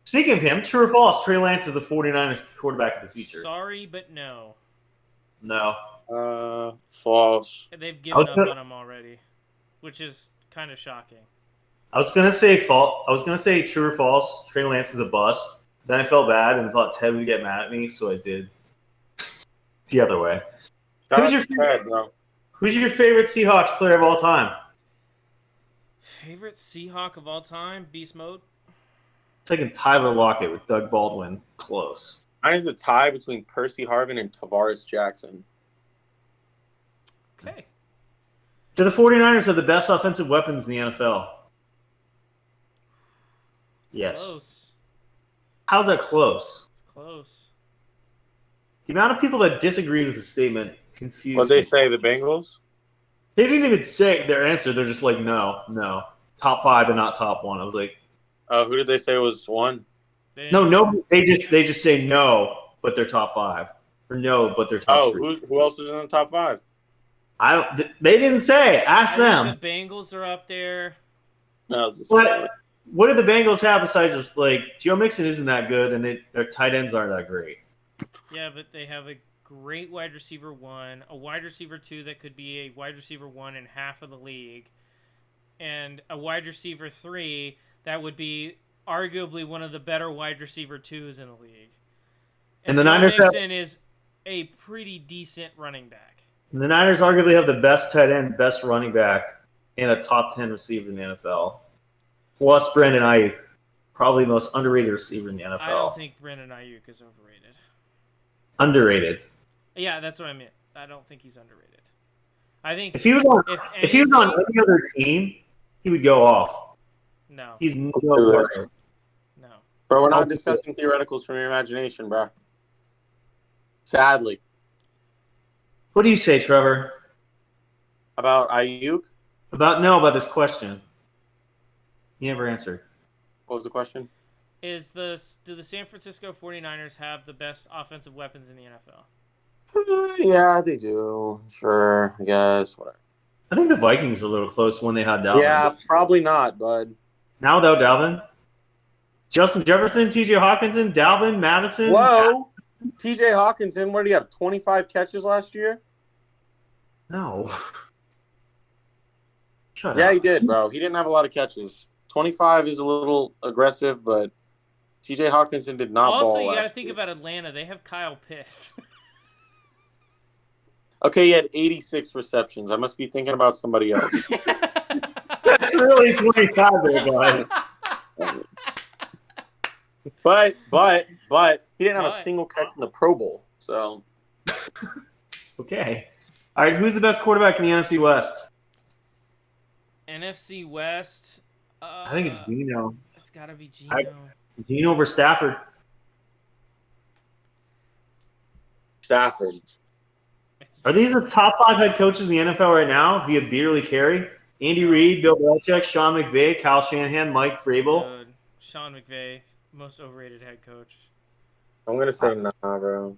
Speaking of him, true or false, Trey Lance is the 49ers quarterback of the future. Sorry, but no. No. False. They've given up on him already, which is kind of shocking. I was gonna say false. I was gonna say true or false. Trey Lance is a bust. Then I felt bad and thought Ted would get mad at me, so I did the other way. Who's your favorite Seahawks player of all time? Favorite Seahawk of all time? Beast mode? Taking Tyler Lockett with Doug Baldwin. Close. Mine is a tie between Percy Harvin and Tavares Jackson. Okay. Do the 49ers have the best offensive weapons in the NFL? Yes. Close. How's that close? It's close. The amount of people that disagreed with the statement confused What they me. say, the Bengals? They didn't even say their answer. They're just like, no. Top 5 but not top 1. I was like, Who did they say was one? no. They just say no, but they're top 5, or no, but they're top 3. Who else is in the top 5? They didn't say. Ask I them. think the Bengals are up there. No, it's just What do the Bengals have besides Joe Mixon isn't that good, and their tight ends aren't that great. Yeah, but they have a great wide receiver 1, a wide receiver 2 that could be a wide receiver 1 in half of the league, and a wide receiver 3 that would be arguably one of the better wide receiver 2s in the league. And the Joe Niners Mixon is a pretty decent running back. And the Niners arguably have the best tight end, best running back, and a top 10 receiver in the NFL. Plus Brandon Ayuk, probably the most underrated receiver in the NFL. I don't think Brandon Ayuk is overrated. Underrated. Yeah, that's what I meant. I don't think he's underrated. I think If he was on any other team, he would go off. No. He's no player. No. Bro, we're not discussing theoreticals from your imagination, bro. Sadly. What do you say, Trevor? About Ayuk? About this question. He never answered. What was the question? Do the San Francisco 49ers have the best offensive weapons in the NFL? Yeah, they do. Sure, I guess. Whatever. I think the Vikings are a little close when they had Dalvin. Yeah, probably not, bud. Now without Dalvin? Justin Jefferson, T.J. Hawkinson, Dalvin, Madison. Whoa. T.J. Hawkinson, what did he have, 25 catches last year? No. Shut Yeah, up. he did, bro. He didn't have a lot of catches. 25 is a little aggressive, but T.J. Hawkinson did not ball Also, you got to last think year. about Atlanta. They have Kyle Pitts. Okay, he had 86 receptions. I must be thinking about somebody else. That's really 25 there, guys. But he didn't have a single catch in the Pro Bowl. So Okay. All right, who's the best quarterback in the NFC West? NFC West. I think it's Geno. It's got to be Geno. Geno over Stafford. Stafford. Are these the top 5 head coaches in the NFL right now via Beerly Carey? Andy Reid, Bill Belichick, Sean McVay, Kyle Shanahan, Mike Vrabel. Sean McVay, most overrated head coach. I'm gonna say nah, bro.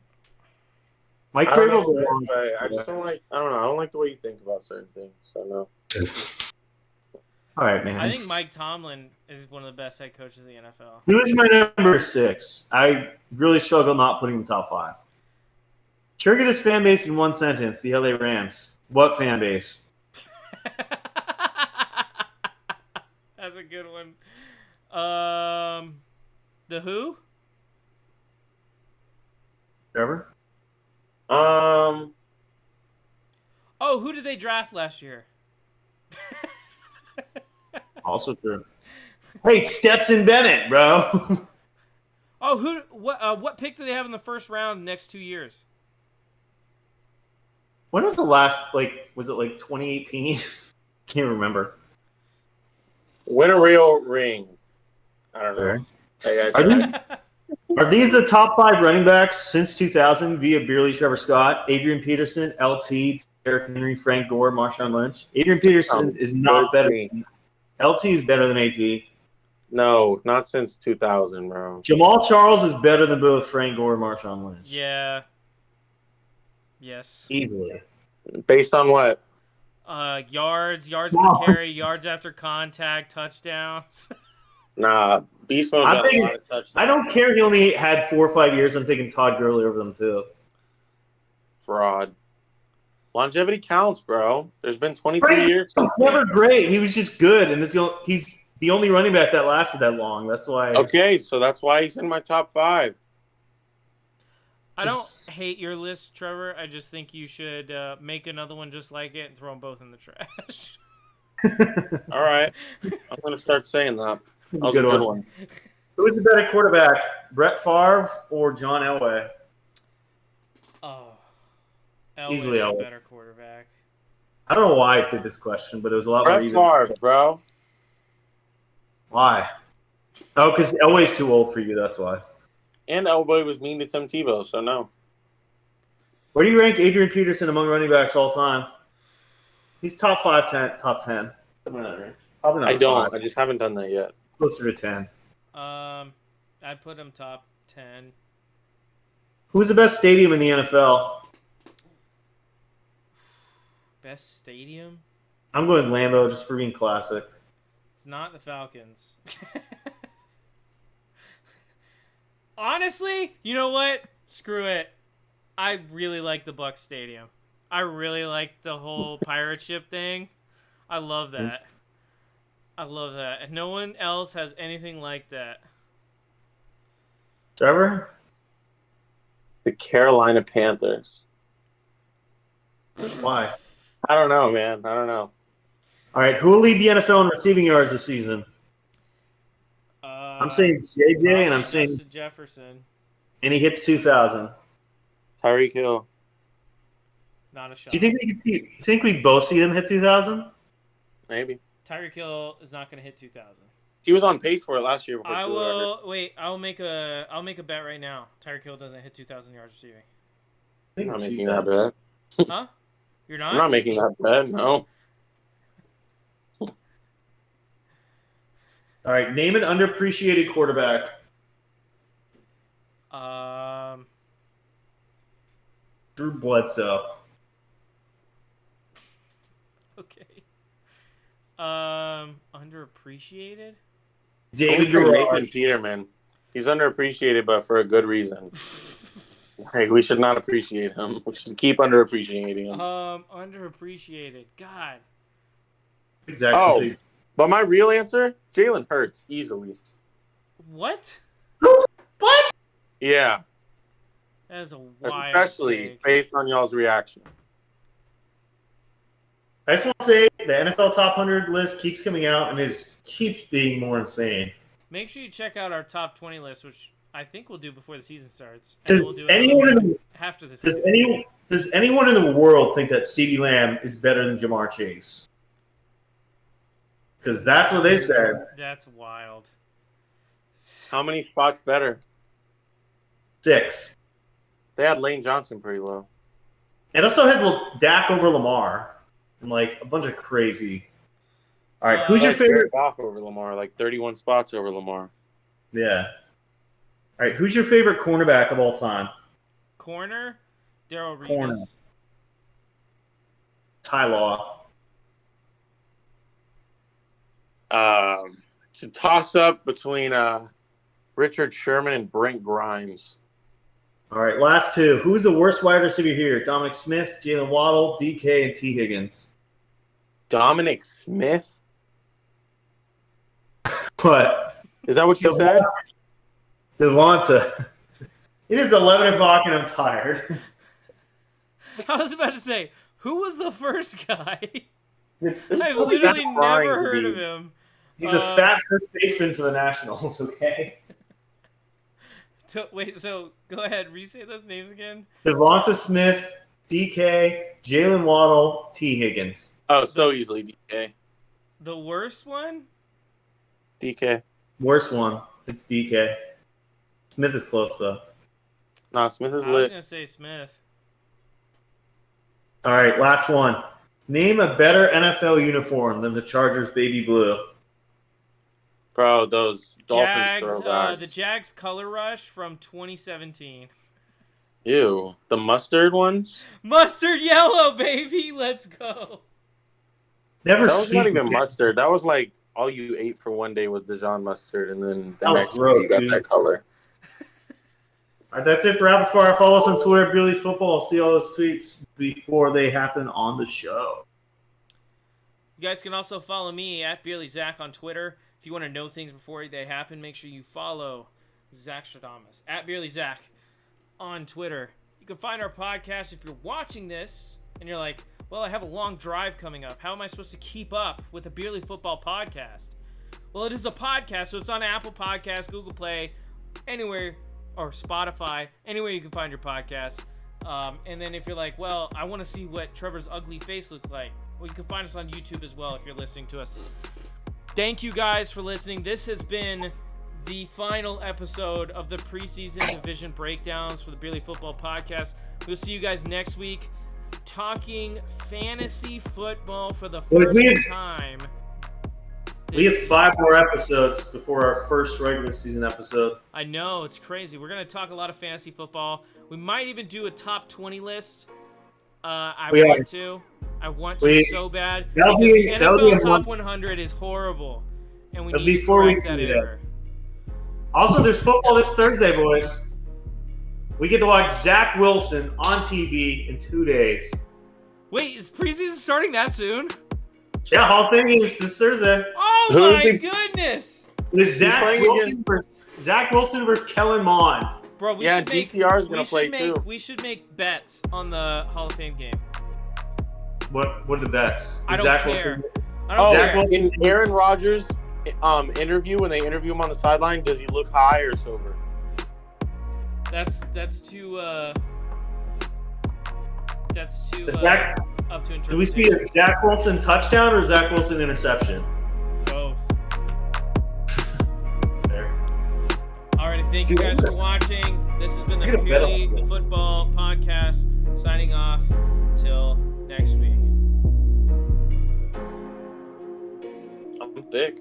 Mike I don't Vrabel know, belongs. I just don't like. I don't know. I don't like the way you think about certain things. So no. All right, man. I think Mike Tomlin is one of the best head coaches in the NFL. Who is my number 6? I really struggle not putting him top 5. Trigger this fan base in one sentence. The LA Rams. What fan base? That's a good one. The who? Trevor? Oh, who did they draft last year? Also true. Hey, Stetson Bennett, bro. Oh, what pick do they have in the first round next 2 years? When was the last, was it 2018? Can't remember. Win a real ring. I don't know. Are these the top 5 running backs since 2000 via Beerly, Trevor Scott, Adrian Peterson, LT, Derrick Henry, Frank Gore, Marshawn Lynch? Adrian Peterson is not better. LT is better than AP. No, not since 2000, bro. Jamal Charles is better than both Frank Gore and Marshawn Lynch. Yeah. Yes. Easily. Based on what? Yards per Wow. carry, yards after contact, touchdowns. Nah, Beast Mode's I'm got a thinking, lot of touchdowns. I don't care. He only had 4 or 5 years. I'm taking Todd Gurley over them too. Fraud. Longevity counts, bro. There's been 23 years He since was never great. He was just good, and he's the only running back that lasted that long. That's why. Okay, so that's why he's in my top 5. I don't hate your list, Trevor. I just think you should make another one just like it and throw them both in the trash. All right. I'm going to start saying that. That's That was a good one. Who is the better quarterback, Brett Favre or John Elway? Oh, Easily Elway's a Elway. better quarterback. I don't know why I did this question, but it was a lot more Brett easy. Favre, bro. Why? Oh, because Elway's too old for you. That's why. And Elboy was mean to Tim Tebow, so no. Where do you rank Adrian Peterson among running backs all time? He's top 5, top 10. Probably not I don't. 5. I just haven't done that yet. Closer to 10. I'd put him top 10. Who's the best stadium in the NFL? Best stadium? I'm going Lambeau just for being classic. It's not the Falcons. Honestly, you know what? Screw it. I really like the Bucs Stadium. I really like the whole pirate ship thing. I love that. I love that. And no one else has anything like that. Trevor? The Carolina Panthers. Why? I don't know, man. I don't know. All right, who will lead the NFL in receiving yards this season? I'm saying JJ, and I'm saying, Justin Jefferson. and he hits 2,000. Tyreek Hill. Not a shot. Do you think we could see? You think we both see them hit 2,000? Maybe. Tyreek Hill is not going to hit 2,000. He was on pace for it last year before I 200. will wait. I'll make a bet right now. Tyreek Hill doesn't hit 2,000 yards receiving. I'm not making that bet. Huh? You're not? I'm not making that bet, no. All right, name an underappreciated quarterback. Drew Bledsoe. Okay. Underappreciated? David Nathan Garrard. Peterman. He's underappreciated, but for a good reason. Hey, we should not appreciate him. We should keep underappreciating him. Underappreciated. God. Exactly. But my real answer, Jalen Hurts, easily. What? What? Yeah, That is a wild especially take. based on y'all's reaction. I just want to say the NFL Top 100 list keeps coming out and keeps being more insane. Make sure you check out our top 20 list, which I think we'll do before the season starts. And we'll Does do it after the season. does anyone in the world think that CeeDee Lamb is better than Jamar Chase? Because that's what they said. That's wild. How many spots better? 6. They had Lane Johnson pretty low. And also had Dak over Lamar and like a bunch of crazy. All right, who's your favorite? Jared Goff over Lamar, like 31 spots over Lamar. Yeah. All right, who's your favorite cornerback of all time? Corner, Darryl Reeves. Corner. Ty Law. It's a toss-up between Richard Sherman and Brent Grimes. All right, last 2. Who's the worst wide receiver here? Dominic Smith, Jalen Waddle, DK, and T. Higgins. Dominic Smith? What? Is that what you said? Devonta. It is 11 o'clock and I'm tired. I was about to say, who was the first guy? This I've was literally not trying never to heard be. of him. He's a fat first baseman for the Nationals, okay? Wait, so go ahead, re-say those names again. Devonta Smith, DK, Jalen Waddle, T. Higgins. Oh, so easily DK. The worst one? DK. Worst one. It's DK. Smith is close, though. Nah, Smith is I was lit. going to say Smith. All right, last one. Name a better NFL uniform than the Chargers baby blue. Bro, those Dolphins Jags, throwback. the Jags Color Rush from 2017. Ew. The mustard ones? Mustard yellow, baby. Let's go. Never That was not seen even it. mustard. That was like all you ate for one day was Dijon mustard, and then the That was next gross, day you got dude. that color. All right, that's it for Rapid Fire. Follow us on Twitter, Beerly Football. I'll see all those tweets before they happen on the show. You guys can also follow me at BeerlyZach on Twitter. If you want to know things before they happen, make sure you follow Zach Stradamus at BeerlyZach on Twitter. You can find our podcast if you're watching this and you're like, well, I have a long drive coming up. How am I supposed to keep up with the Beerly Football podcast? Well, it is a podcast, so it's on Apple Podcasts, Google Play, anywhere, or Spotify, anywhere you can find your podcast. And then if you're like, well, I want to see what Trevor's ugly face looks like, well, you can find us on YouTube as well if you're listening to us. Thank you guys for listening. This has been the final episode of the preseason division breakdowns for the Beerly Football podcast. We'll see you guys next week talking fantasy football for the first time. We have 5 more episodes before our first regular season episode. I know, it's crazy. We're going to talk a lot of fantasy football. We might even do a top 20 list. I want to so bad. That'll Because be the a NFL Top month. 100 is horrible. And we That'll need be to 4 correct weeks that to do that. error. Also, there's football this Thursday, boys. We get to watch Zach Wilson on TV in 2 days. Wait, is preseason starting that soon? Yeah, Hall of Fame games this Thursday. Oh Who is my he- goodness! With Zach playing Wilson, versus Kellen Mond. Bro, we Yeah, should make, DTR is gonna we should play make- too. We should make bets on the Hall of Fame game. What are the bets? I don't Zach care. Wilson- I don't Oh, Zach care. Wilson- in Aaron Rodgers' interview, when they interview him on the sideline, does he look high or sober? That's too Zach, up to interpretation. do we see a Zach Wilson touchdown or Zach Wilson interception? Both. There. Alrighty, thank you guys for watching. This has been the Get a bet on Purely it. Football Podcast. Signing off. Till next week. I'm thick.